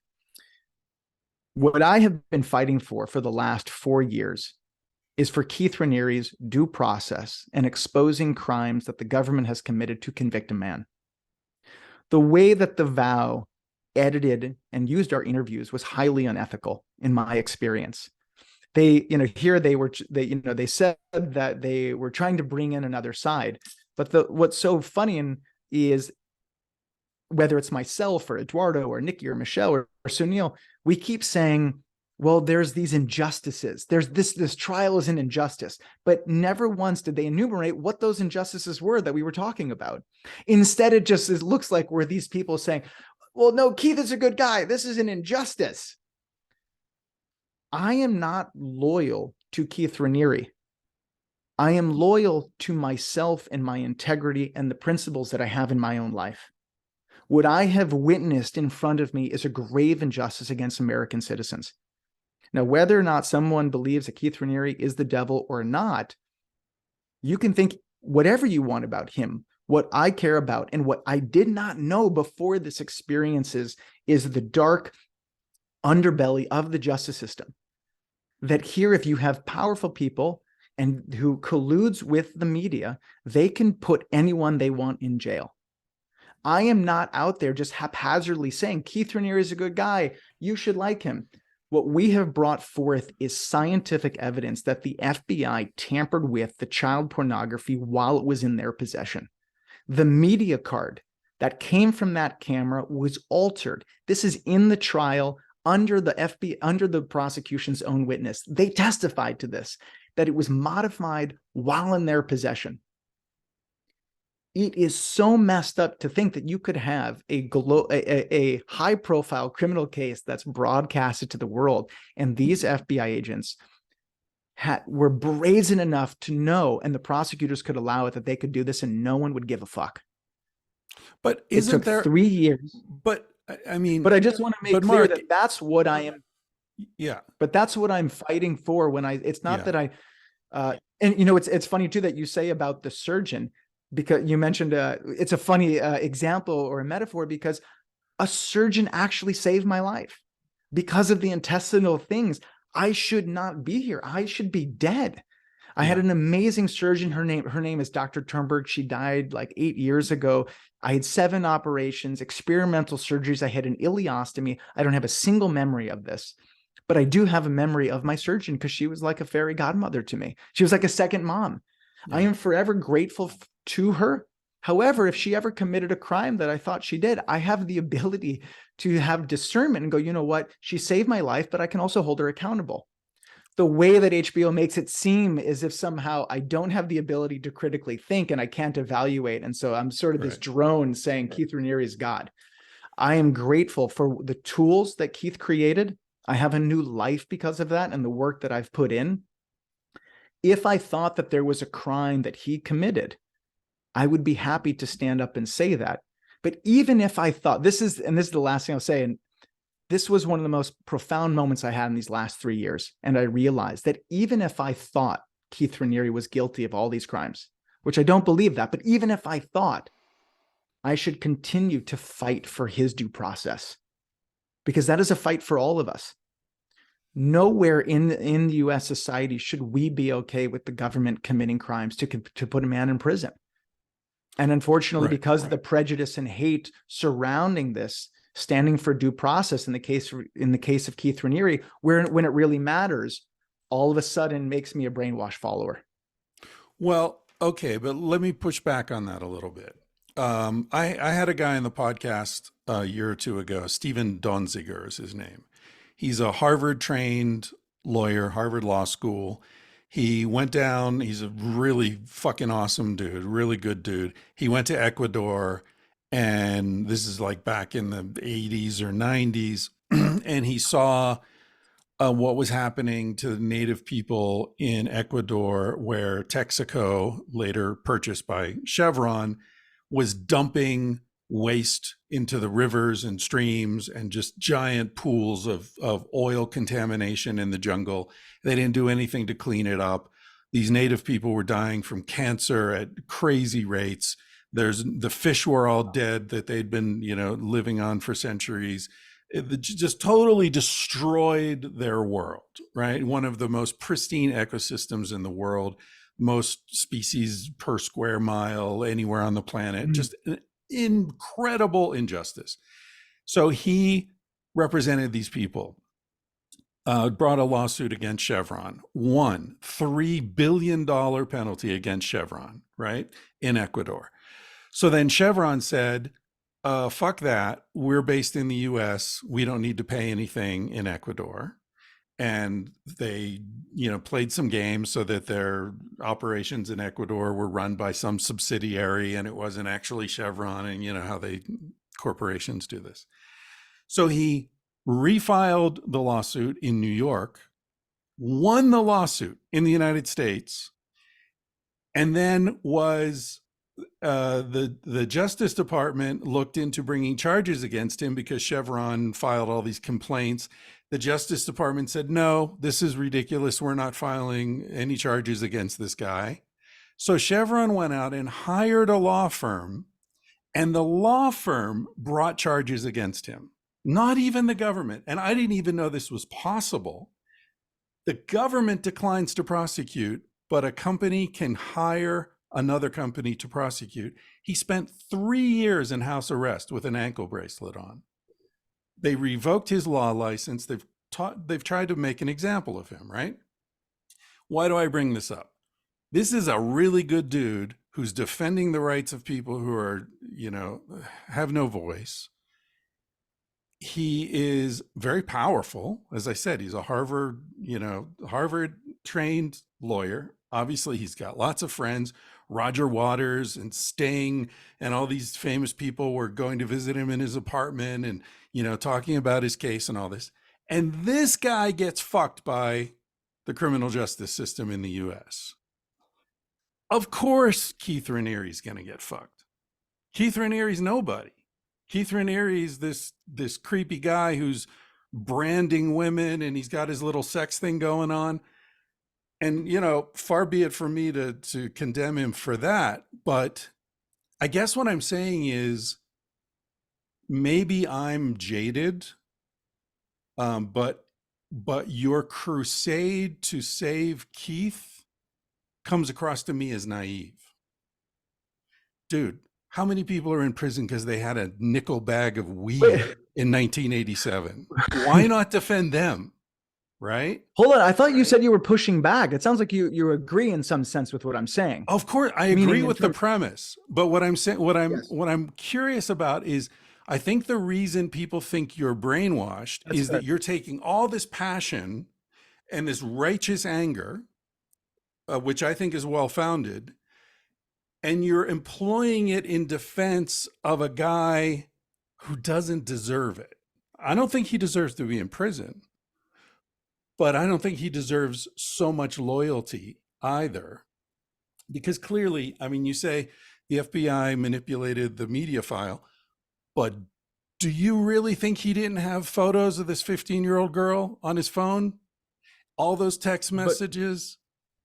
Speaker 2: What I have been fighting for the last 4 years is for Keith Reniere's due process and exposing crimes that the government has committed to convict a man. The way that The Vow edited and used our interviews was highly unethical in my experience. They, here they said that they were trying to bring in another side, but what's so funny is whether it's myself or Eduardo or Nikki or Michelle or Sunil, we keep saying, well, there's these injustices. There's this trial is an injustice, but never once did they enumerate what those injustices were that we were talking about. Instead, it looks like we're these people saying, well, no, Keith is a good guy. This is an injustice. I am not loyal to Keith Reniere. I am loyal to myself and my integrity and the principles that I have in my own life. What I have witnessed in front of me is a grave injustice against American citizens. Now, whether or not someone believes that Keith Raniere is the devil or not, you can think whatever you want about him. What I care about and what I did not know before this experience is the dark underbelly of the justice system. That here, if you have powerful people and who colludes with the media, they can put anyone they want in jail. I am not out there just haphazardly saying Keith Raniere is a good guy, you should like him. What we have brought forth is scientific evidence that the FBI tampered with the child pornography while it was in their possession. The media card that came from that camera was altered. This is in the trial under the FBI, under the prosecution's own witness. They testified to this, that it was modified while in their possession. It is so messed up to think that you could have a high-profile criminal case that's broadcasted to the world, and these FBI agents were brazen enough to know, and the prosecutors could allow it, that they could do this and no one would give a fuck.
Speaker 1: But isn't there
Speaker 2: 3 years?
Speaker 1: But I mean,
Speaker 2: but I just want to make clear
Speaker 1: Mark,
Speaker 2: that that's what I am.
Speaker 1: Yeah.
Speaker 2: But that's what I'm fighting for when it's not that I, and it's funny too that you say about the surgeon, because you mentioned, it's a funny example or a metaphor, because a surgeon actually saved my life because of the intestinal things. I should not be here. I should be dead. I had an amazing surgeon. Her name is Dr. Turnberg. She died like 8 years ago. I had 7 operations, experimental surgeries. I had an ileostomy. I don't have a single memory of this, but I do have a memory of my surgeon because she was like a fairy godmother to me. She was like a second mom. Yeah. I am forever grateful to her. However, if she ever committed a crime that I thought she did, I have the ability to have discernment and go, you know what? She saved my life, but I can also hold her accountable. The way that HBO makes it seem as if somehow I don't have the ability to critically think and I can't evaluate. And so I'm sort of this drone saying Keith Raniere is God. I am grateful for the tools that Keith created. I have a new life because of that and the work that I've put in. If I thought that there was a crime that he committed, I would be happy to stand up and say that. But even if I thought, this is the last thing I'll say, and this was one of the most profound moments I had in these last 3 years. And I realized that even if I thought Keith Raniere was guilty of all these crimes, which I don't believe that, but even if I thought, I should continue to fight for his due process, because that is a fight for all of us. Nowhere in the US society should we be okay with the government committing crimes to put a man in prison. And unfortunately, because of the prejudice and hate surrounding this, standing for due process in the case of Keith Raniere, when it really matters, all of a sudden makes me a brainwashed follower.
Speaker 1: Well, okay, but let me push back on that a little bit. I had a guy on the podcast a year or two ago, Stephen Donziger is his name. He's a Harvard-trained lawyer, Harvard Law School. He went down, he's a really fucking awesome dude, really good dude. He went to Ecuador, and this is like back in the 80s or 90s, and he saw what was happening to the native people in Ecuador, where Texaco, later purchased by Chevron, was dumping waste into the rivers and streams and just giant pools of oil contamination in the jungle. They didn't do anything to clean it up. These native people were dying from cancer at crazy rates. The fish were all dead that they'd been, living on for centuries. It just totally destroyed their world, right? One of the most pristine ecosystems in the world, most species per square mile anywhere on the planet, just an incredible injustice. So he represented these people, brought a lawsuit against Chevron, won $3 billion penalty against Chevron, right, in Ecuador. So then Chevron said, fuck that. We're based in the US. We don't need to pay anything in Ecuador. And they, played some games so that their operations in Ecuador were run by some subsidiary and it wasn't actually Chevron, and how corporations do this. So he refiled the lawsuit in New York, won the lawsuit in the United States, and then was the Justice Department looked into bringing charges against him because Chevron filed all these complaints. The Justice Department said, no, this is ridiculous. We're not filing any charges against this guy. So Chevron went out and hired a law firm, and the law firm brought charges against him, not even the government. And I didn't even know this was possible. The government declines to prosecute, but a company can hire another company to prosecute. He spent 3 years in house arrest with an ankle bracelet on. They revoked his law license. They've tried to make an example of him, right? Why do I bring this up? This is a really good dude who's defending the rights of people who are, have no voice. He is very powerful. As I said, he's a Harvard trained lawyer. Obviously, he's got lots of friends. Roger Waters and Sting and all these famous people were going to visit him in his apartment and, talking about his case and all this. And this guy gets fucked by the criminal justice system in the US. Of course, Keith Raniere is going to get fucked. Keith Raniere's nobody. Keith Raniere is this creepy guy who's branding women, and he's got his little sex thing going on. And, far be it for me to condemn him for that. But I guess what I'm saying is maybe I'm jaded, but your crusade to save Keith comes across to me as naive. Dude, how many people are in prison because they had a nickel bag of weed in 1987? Why not defend them? Right?
Speaker 2: Hold on. I thought you said you were pushing back. It sounds like you agree in some sense with what I'm saying.
Speaker 1: Of course, I agree with the premise. But what I'm saying, what I'm curious about is, I think the reason people think you're brainwashed is that you're taking all this passion and this righteous anger, which I think is well-founded, and you're employing it in defense of a guy who doesn't deserve it. I don't think he deserves to be in prison. But I don't think he deserves so much loyalty either, because clearly, you say the FBI manipulated the media file, but do you really think he didn't have photos of this 15-year-old girl on his phone? All those text messages,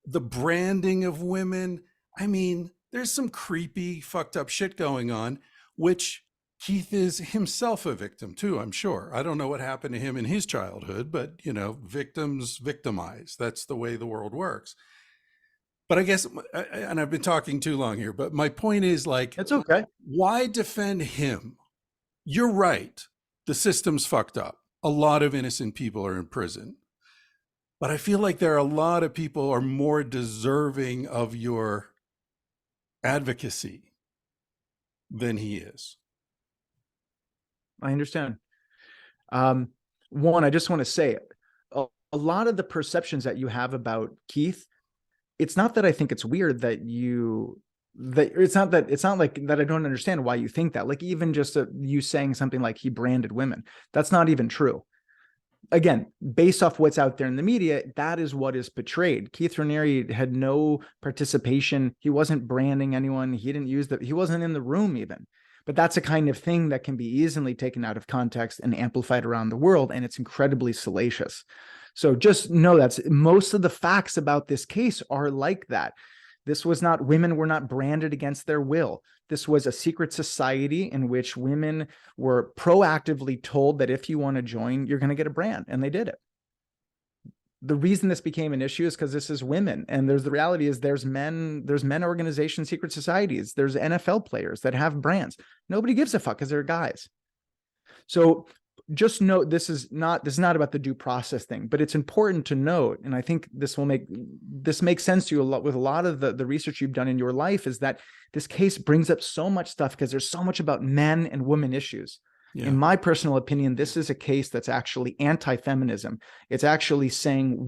Speaker 1: the branding of women. There's some creepy, fucked up shit going on, which Keith is himself a victim too, I'm sure. I don't know what happened to him in his childhood, but, victims victimize. That's the way the world works. But I guess, and I've been talking too long here, but my point is,
Speaker 2: it's okay.
Speaker 1: Why defend him? You're right. The system's fucked up. A lot of innocent people are in prison. But I feel like there are a lot of people who are more deserving of your advocacy than he is.
Speaker 2: I understand. One, I just want to say a lot of the perceptions that you have about Keith, it's not that I think it's weird it's not like that I don't understand why you think that. Like, even just you saying something like he branded women, that's not even true. Again, based off what's out there in the media, that is what is portrayed. Keith Raniere had no participation. He wasn't branding anyone. He wasn't in the room even. But that's a kind of thing that can be easily taken out of context and amplified around the world, and it's incredibly salacious. So just know that most of the facts about this case are like that. Women were not branded against their will. This was a secret society in which women were proactively told that if you want to join, you're going to get a brand, and they did it. The reason this became an issue is because this is women, and the reality is there's men organizations, secret societies, there's NFL players that have brands. Nobody gives a fuck because they're guys. So just note, this is not about the due process thing, but it's important to note, and I think this makes sense to you a lot with a lot of the research you've done in your life, is that this case brings up so much stuff because there's so much about men and women issues. Yeah. In my personal opinion, this is a case that's actually anti-feminism. It's actually saying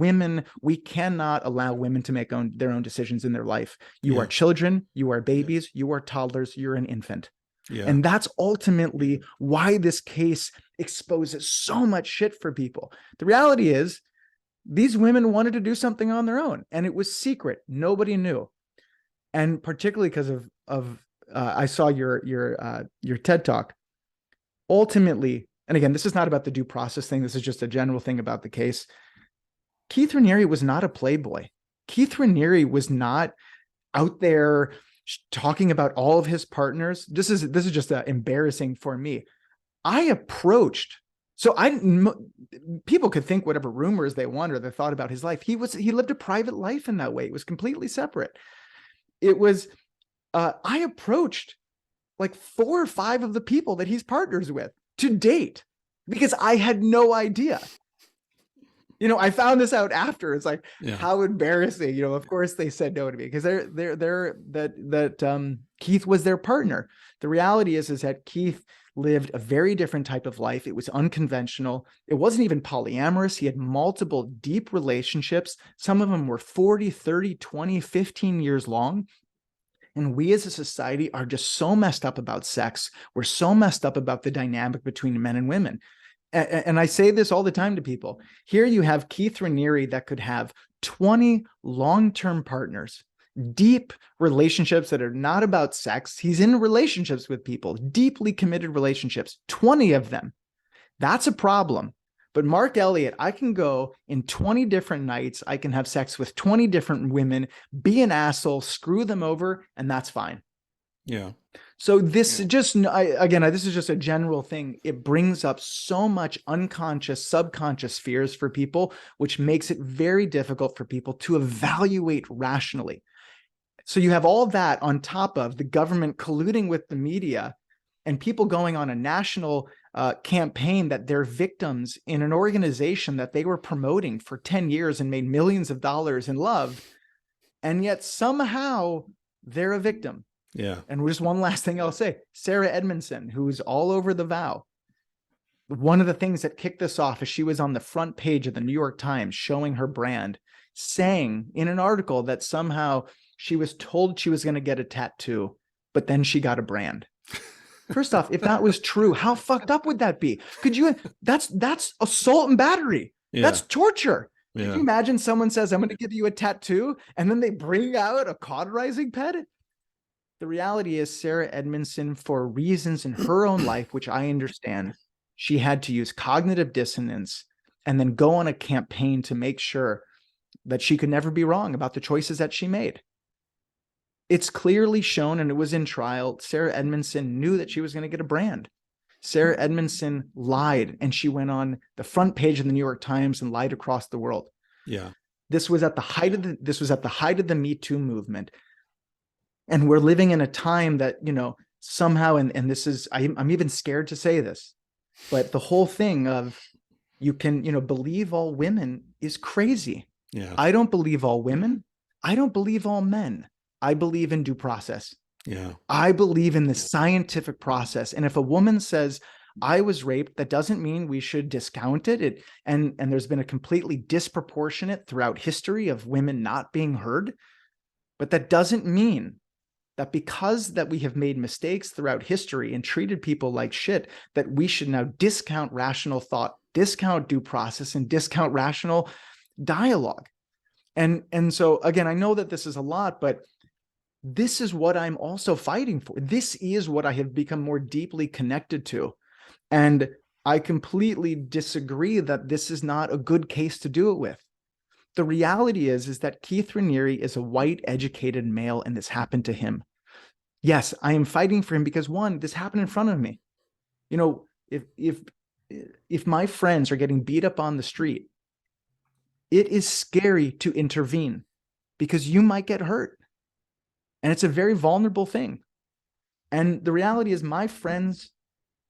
Speaker 2: we cannot allow women to make their own decisions in their life. You are children, you are babies, you are toddlers, you're an infant. Yeah. And that's ultimately why this case exposes so much shit for people. The reality is these women wanted to do something on their own, and it was secret. Nobody knew. And particularly because of I saw your TED talk. Ultimately, and again, this is not about the due process thing. This is just a general thing about the case. Keith Raniere was not a playboy. Keith Raniere was not out there talking about all of his partners. This is just embarrassing for me. I approached. So people could think whatever rumors they want or they thought about his life. He lived a private life in that way. It was completely separate. It was, I approached like 4 or 5 of the people that he's partners with to date because I had no idea. I found this out after. It's like, how embarrassing. Of course they said no to me because Keith was their partner. The reality is that Keith lived a very different type of life. It was unconventional. It wasn't even polyamorous. He had multiple deep relationships. Some of them were 40, 30, 20, 15 years long. And we as a society are just so messed up about sex. We're so messed up about the dynamic between men and women. And I say this all the time to people. Here you have Keith Raniere that could have 20 long-term partners, deep relationships that are not about sex. He's in relationships with people, deeply committed relationships, 20 of them. That's a problem. But Marc Elliot, I can go in 20 different nights. I can have sex with 20 different women, be an asshole, screw them over, and that's fine.
Speaker 1: Yeah.
Speaker 2: So this this is just a general thing. It brings up so much unconscious, subconscious fears for people, which makes it very difficult for people to evaluate rationally. So you have all that on top of the government colluding with the media and people going on a national campaign that they're victims in an organization that they were promoting for 10 years and made millions of dollars in love. And yet somehow they're a victim.
Speaker 1: Yeah.
Speaker 2: And just one last thing I'll say, Sarah Edmondson, who's all over The Vow. One of the things that kicked this off is she was on the front page of the New York Times showing her brand, saying in an article that somehow she was told she was going to get a tattoo, but then she got a brand. First off, if that was true, how fucked up would that be? That's assault and battery. Yeah. That's torture. Yeah. Can you imagine someone says, I'm going to give you a tattoo, and then they bring out a cauterizing pen? The reality is Sarah Edmondson, for reasons in her own life, which I understand, she had to use cognitive dissonance and then go on a campaign to make sure that she could never be wrong about the choices that she made. It's clearly shown, and it was in trial, Sarah Edmondson knew that she was going to get a brand. Sarah Edmondson lied, and she went on the front page of the New York Times and lied across the world.
Speaker 1: Yeah.
Speaker 2: This was at the height of the Me Too movement. And we're living in a time that, somehow, and this is, I'm even scared to say this, but the whole thing of you can, believe all women is crazy.
Speaker 1: Yeah.
Speaker 2: I don't believe all women. I don't believe all men. I believe in due process.
Speaker 1: Yeah.
Speaker 2: I believe in the scientific process. And if a woman says, I was raped, that doesn't mean we should discount it. And there's been a completely disproportionate throughout history of women not being heard. But that doesn't mean that because that we have made mistakes throughout history and treated people like shit, that we should now discount rational thought, discount due process, and discount rational dialogue. And so, again, I know that this is a lot, but this is what I'm also fighting for. This is what I have become more deeply connected to. And I completely disagree that this is not a good case to do it with. The reality is that Keith Raniere is a white, educated male, and this happened to him. Yes, I am fighting for him because, one, this happened in front of me. If my friends are getting beat up on the street, it is scary to intervene because you might get hurt. And it's a very vulnerable thing. And the reality is my friends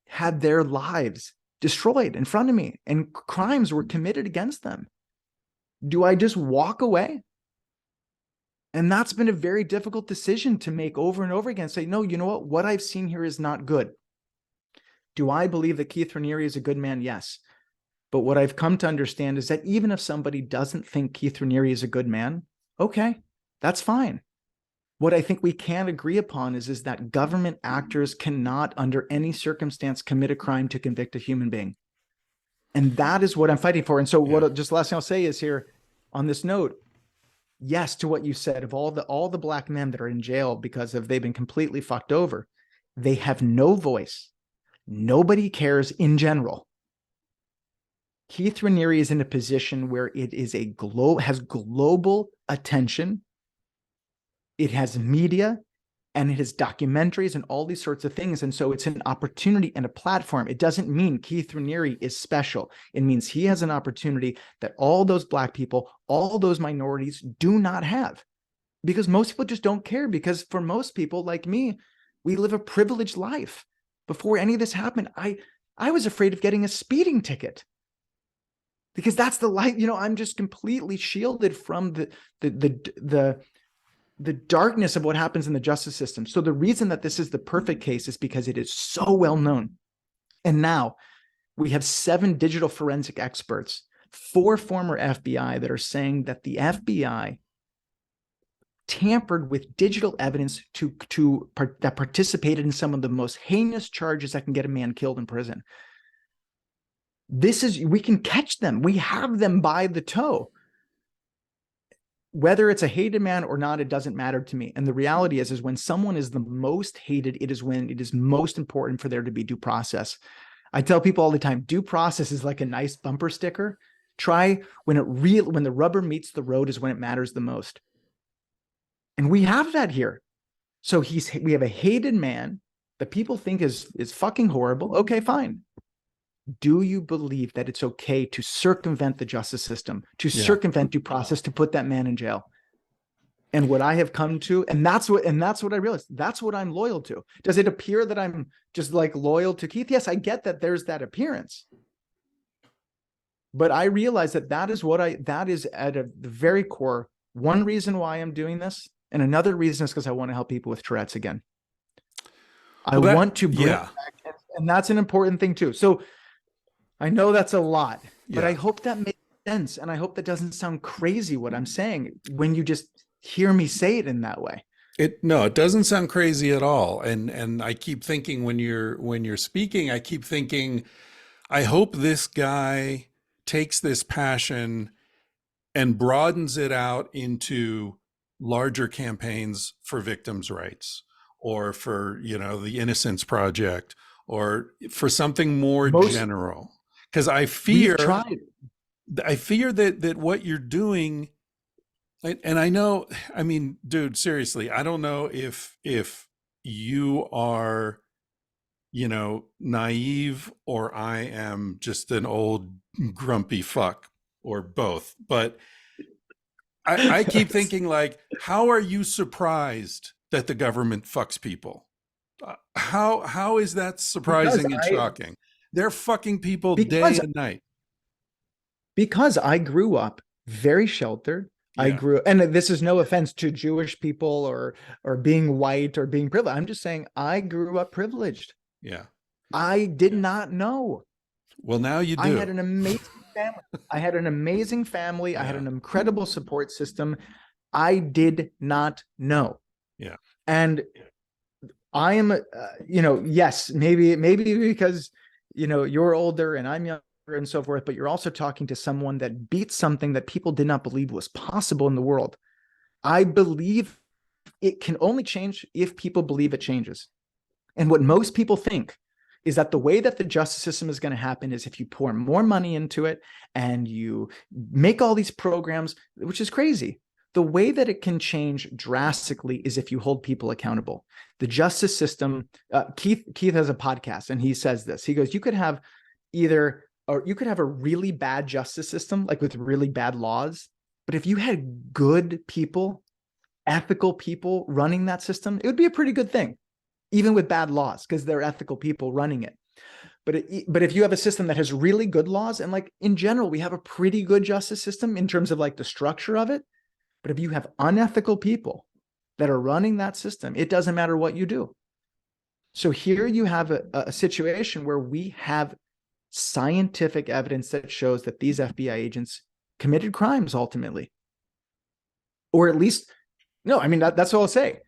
Speaker 2: had their lives destroyed in front of me and crimes were committed against them. Do I just walk away? And that's been a very difficult decision to make over and over again. Say, no, you know what I've seen here is not good. Do I believe that Keith Raniere is a good man? Yes. But what I've come to understand is that even if somebody doesn't think Keith Raniere is a good man, okay, that's fine. What I think we can agree upon is that government actors cannot, under any circumstance, commit a crime to convict a human being. And that is what I'm fighting for. And so just the last thing I'll say is here on this note, yes, to what you said of all the black men that are in jail because they've been completely fucked over. They have no voice. Nobody cares in general. Keith Raniere is in a position where it is has global attention. It has media, and it has documentaries and all these sorts of things. And so it's an opportunity and a platform. It doesn't mean Keith Raniere is special. It means he has an opportunity that all those black people, all those minorities do not have, because most people just don't care. Because for most people like me, we live a privileged life. Before any of this happened, I was afraid of getting a speeding ticket, because that's the life, I'm just completely shielded from the darkness of what happens in the justice system. So the reason that this is the perfect case is because it is so well known. And now we have 7 digital forensic experts, 4 former FBI, that are saying that the FBI tampered with digital evidence that participated in some of the most heinous charges that can get a man killed in prison. We can catch them. We have them by the toe. Whether it's a hated man or not, it doesn't matter to me. And the reality is when someone is the most hated, it is when it is most important for there to be due process. I tell people all the time, due process is like a nice bumper sticker. Try when the rubber meets the road is when it matters the most. And we have that here. So we have a hated man that people think is fucking horrible. Okay, fine. Do you believe that it's okay to circumvent the justice system, to circumvent due process, to put that man in jail? And what I have come to, and that's what I realized, that's what I'm loyal to. Does it appear that I'm just like loyal to Keith? Yes, I get that there's that appearance. But I realize that is at the very core, one reason why I'm doing this. And another reason is because I want to help people with Tourette's again. I want to bring back, and that's an important thing too. So I know that's a lot, but I hope that makes sense. And I hope that doesn't sound crazy what I'm saying when you just hear me say it in that way.
Speaker 1: No, it doesn't sound crazy at all. And I keep thinking when you're speaking, I keep thinking, I hope this guy takes this passion and broadens it out into larger campaigns for victims' rights, or for, the Innocence Project, or for something more general. Because I fear that what you're doing, and I know, I mean, dude, seriously, I don't know if you are, naive, or I am just an old grumpy fuck, or both. But I keep thinking, like, how are you surprised that the government fucks people? How is that surprising and shocking? They're fucking people day and night.
Speaker 2: Because I grew up very sheltered. Yeah. And this is no offense to Jewish people or being white or being privileged. I'm just saying I grew up privileged.
Speaker 1: Yeah.
Speaker 2: I did not know.
Speaker 1: Well, now you do.
Speaker 2: I had an amazing family. I had an amazing family. Yeah. I had an incredible support system. I did not know.
Speaker 1: Yeah.
Speaker 2: And I am, yes, maybe because, you're older and I'm younger and so forth, but you're also talking to someone that beat something that people did not believe was possible in the world. I believe it can only change if people believe it changes. And what most people think is that the way that the justice system is going to happen is if you pour more money into it and you make all these programs, which is crazy. The way that it can change drastically is if you hold people accountable. The justice system, Keith has a podcast and he says this. He goes, you could have a really bad justice system, like with really bad laws. But if you had good people, ethical people running that system, it would be a pretty good thing, even with bad laws, because they're ethical people running it. But if you have a system that has really good laws, and like in general, we have a pretty good justice system in terms of like the structure of it. But if you have unethical people that are running that system, it doesn't matter what you do. So here you have a situation where we have scientific evidence that shows that these FBI agents committed crimes ultimately. Or at least, no, I mean, that's all I'll say.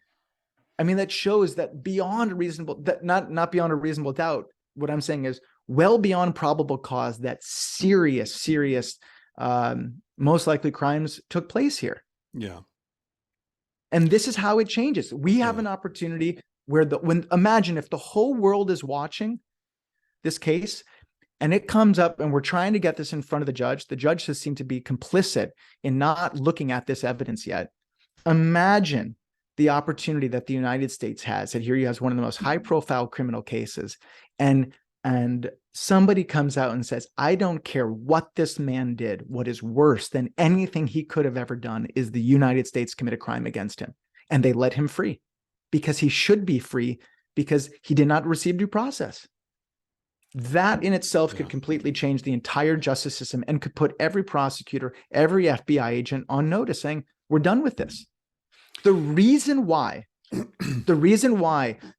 Speaker 2: I mean, that shows that beyond a reasonable, that not beyond a reasonable doubt, what I'm saying is well beyond probable cause that serious, most likely crimes took place here.
Speaker 1: Yeah.
Speaker 2: And this is how it changes. We have
Speaker 1: Yeah.
Speaker 2: an opportunity where imagine if the whole world is watching this case and it comes up and we're trying to get this in front of the judge. The judge has seemed to be complicit in not looking at this evidence yet. Imagine the opportunity that the United States has. And here you have one of the most high-profile criminal cases. And somebody comes out and says, I don't care what this man did. What is worse than anything he could have ever done is the United States commit a crime against him. And they let him free because he should be free because he did not receive due process. That in itself could completely change the entire justice system and could put every prosecutor, every FBI agent on notice saying, we're done with this. The reason why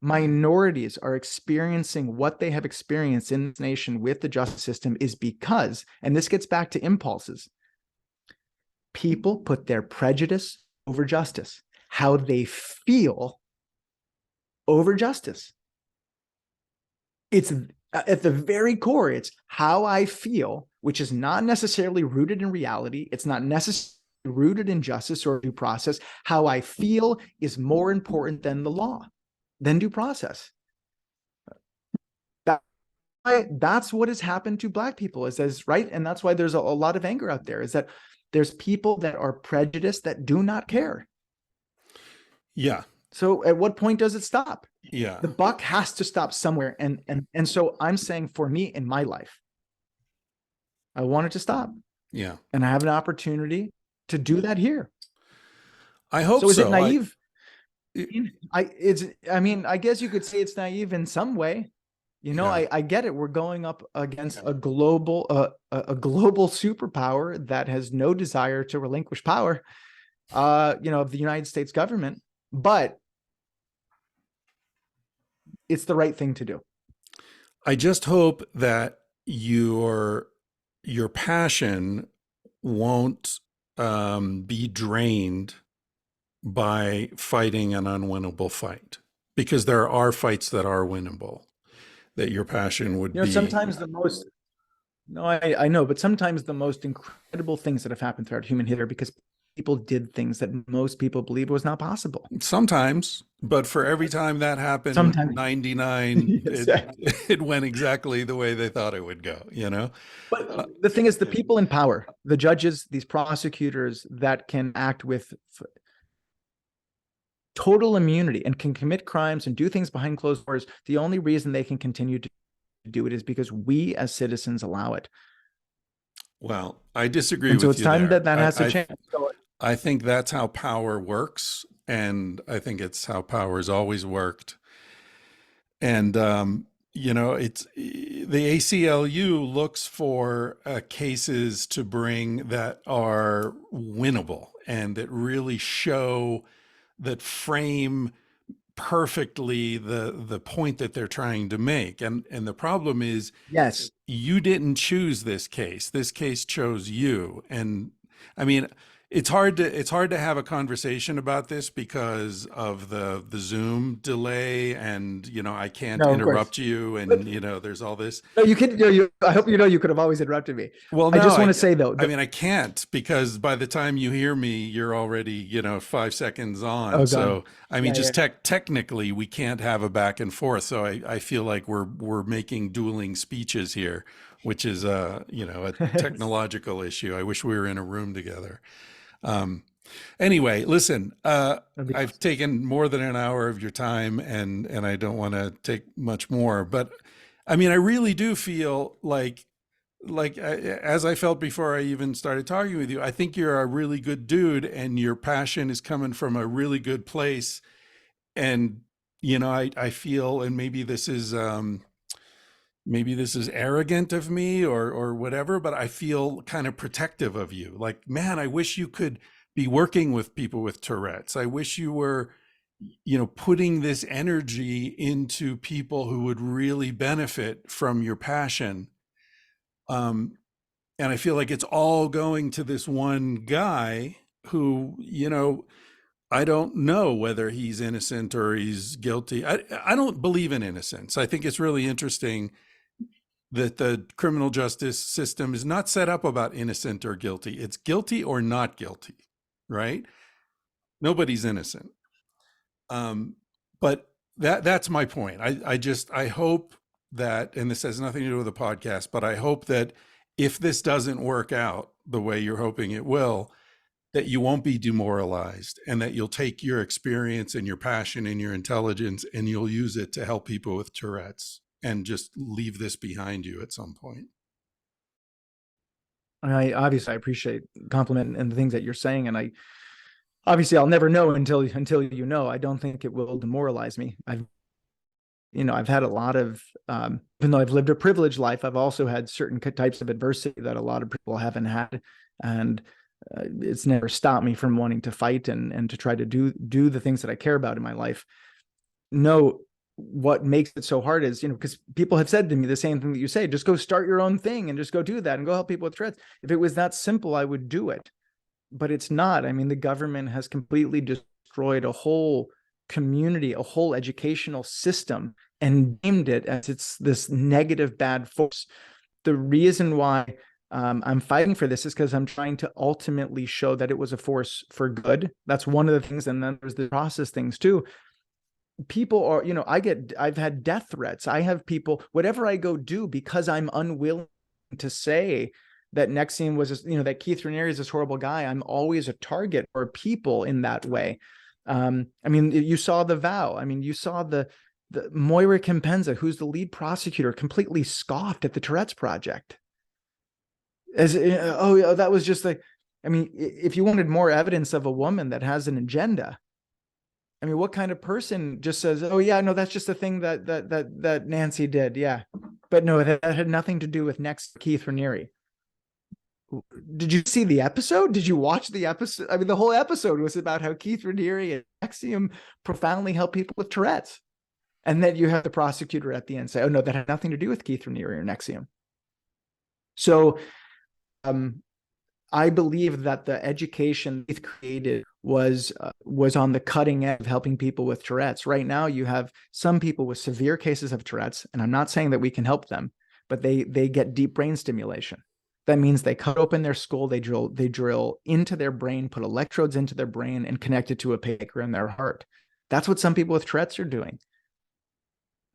Speaker 2: minorities are experiencing what they have experienced in this nation with the justice system is because, and this gets back to impulses, people put their prejudice over justice, how they feel over justice. It's at the very core, it's how I feel, which is not necessarily rooted in reality. It's not necessarily rooted in justice or due process. How I feel is more important than the law, than due process. That's what has happened to Black people, is right? And that's why there's a lot of anger out there, is that there's people that are prejudiced that do not care.
Speaker 1: Yeah.
Speaker 2: So at what point does it stop?
Speaker 1: Yeah.
Speaker 2: The buck has to stop somewhere. And so I'm saying, for me in my life, I want it to stop.
Speaker 1: Yeah.
Speaker 2: And I have an opportunity to do that here.
Speaker 1: I hope so.
Speaker 2: So is it naive? I guess you could say it's naive in some way. You know,
Speaker 1: Yeah.
Speaker 2: I get it. We're going up against a global superpower that has no desire to relinquish power, of the United States government, but it's the right thing to do.
Speaker 1: I just hope that your passion won't be drained by fighting an unwinnable fight, because there are fights that are winnable, that your passion would be.
Speaker 2: Sometimes the most, no, I know, but sometimes the most incredible things that have happened throughout human history because people did things that most people believe was not possible.
Speaker 1: Sometimes, but for every time that happened,
Speaker 2: Sometimes.
Speaker 1: 99,
Speaker 2: Exactly.
Speaker 1: it went exactly the way they thought it would go,
Speaker 2: But the thing is, the people in power, the judges, these prosecutors that can act with total immunity and can commit crimes and do things behind closed doors, the only reason they can continue to do it is because we as citizens allow it.
Speaker 1: Well, I disagree
Speaker 2: and
Speaker 1: with
Speaker 2: so it's
Speaker 1: you
Speaker 2: time
Speaker 1: there.
Speaker 2: that has to change.
Speaker 1: I think that's how power works, and I think it's how power has always worked. And it's the ACLU looks for cases to bring that are winnable and that really show, that frame perfectly the point that they're trying to make. And the problem is,
Speaker 2: yes,
Speaker 1: you didn't choose this case. This case chose you. And I mean, it's hard to have a conversation about this because of the Zoom delay, and I can't interrupt you, and there's all this.
Speaker 2: No, you can. I hope you could have always interrupted me.
Speaker 1: Well, no,
Speaker 2: I just want to say though.
Speaker 1: I can't, because by the time you hear me, you're already 5 seconds on.
Speaker 2: Oh,
Speaker 1: so
Speaker 2: yeah,
Speaker 1: technically, we can't have a back and forth. So I feel like we're making dueling speeches here, which is a technological issue. I wish we were in a room together. Anyway, listen, I've taken more than an hour of your time, and I don't want to take much more, but I mean, I really do feel like as I felt before I even started talking with you, I think you're a really good dude, and your passion is coming from a really good place. And, I feel, and maybe this is arrogant of me or whatever, but I feel kind of protective of you. Like, man, I wish you could be working with people with Tourette's. I wish you were, putting this energy into people who would really benefit from your passion. And I feel like it's all going to this one guy who, I don't know whether he's innocent or he's guilty. I don't believe in innocence. I think it's really interesting that the criminal justice system is not set up about innocent or guilty. It's guilty or not guilty, right? Nobody's innocent. But that's my point. I hope that, and this has nothing to do with the podcast, but I hope that if this doesn't work out the way you're hoping it will, that you won't be demoralized, and that you'll take your experience and your passion and your intelligence and you'll use it to help people with Tourette's, and just leave this behind you at some point.
Speaker 2: I obviously I appreciate the compliment and the things that you're saying, and I obviously I'll never know until you know. I don't think it will demoralize me. I've had a lot of, even though I've lived a privileged life, I've also had certain types of adversity that a lot of people haven't had, and it's never stopped me from wanting to fight and to try to do the things that I care about in my life. No, what makes it so hard is, because people have said to me the same thing that you say: just go start your own thing and just go do that and go help people with Tourette's. If it was that simple, I would do it, but it's not. I mean, the government has completely destroyed a whole community, a whole educational system, and named it as it's this negative, bad force. The reason why I'm fighting for this is because I'm trying to ultimately show that it was a force for good. That's one of the things. And then there's the process things too. People are, I've had death threats. I have people, whatever I go do, because I'm unwilling to say that NXIVM was, that Keith Rinne is this horrible guy, I'm always a target for people in that way. I mean, you saw the vow. I mean, you saw the Moira Kempenza, who's the lead prosecutor, completely scoffed at the Tourette's Project. As, that was just like, I mean, if you wanted more evidence of a woman that has an agenda, I mean, what kind of person just says, "Oh yeah, no, that's just the thing that Nancy did." Yeah, but no, that had nothing to do with Keith Reniere. Did you see the episode? Did you watch the episode? I mean, the whole episode was about how Keith Reniere and NXIVM profoundly help people with Tourette's, and then you have the prosecutor at the end say, "Oh no, that had nothing to do with Keith Reniere or NXIVM." So, I believe that the education Keith created was on the cutting edge of helping people with Tourette's. Right now, you have some people with severe cases of Tourette's, and I'm not saying that we can help them, but they get deep brain stimulation. That means they cut open their skull, they drill into their brain, put electrodes into their brain, and connect it to a pacemaker in their heart. That's what some people with Tourette's are doing.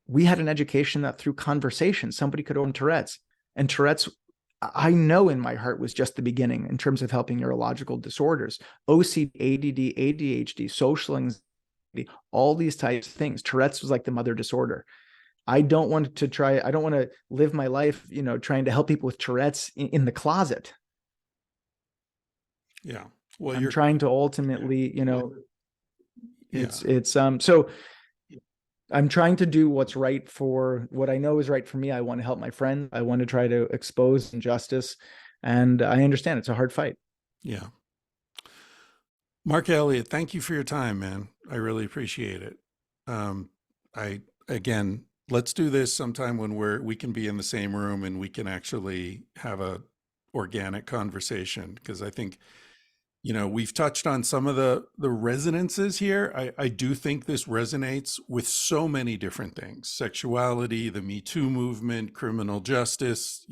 Speaker 2: We had an education that through conversation, somebody could own Tourette's, and Tourette's, I know in my heart, was just the beginning in terms of helping neurological disorders, OCD, ADD, ADHD, social anxiety, all these types of things. Tourette's was like the mother disorder. I don't want to live my life, trying to help people with Tourette's in the closet.
Speaker 1: Yeah. Well,
Speaker 2: I'm trying to ultimately,
Speaker 1: yeah.
Speaker 2: So I'm trying to do what's right for what I know is right for me. I want to help my friends. I want to try to expose injustice. And I understand it's a hard fight.
Speaker 1: Yeah. Marc Elliot, thank you for your time, man. I really appreciate it. Again, let's do this sometime when we can be in the same room and we can actually have a organic conversation, because I think, we've touched on some of the resonances here. I do think this resonates with so many different things: sexuality, the Me Too movement, criminal justice,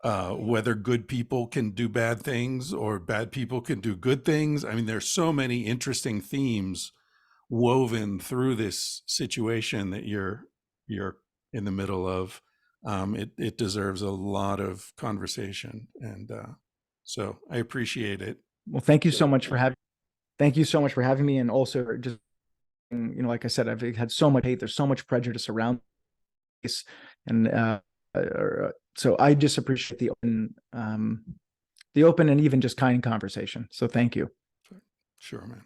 Speaker 1: whether good people can do bad things or bad people can do good things. I mean, there's so many interesting themes woven through this situation that you're in the middle of. It deserves a lot of conversation, and so I appreciate it.
Speaker 2: Well, thank you so much for having me. And also just, like I said, I've had so much hate. There's so much prejudice around this. And so I just appreciate the open and even just kind conversation. So thank you.
Speaker 1: Sure, man.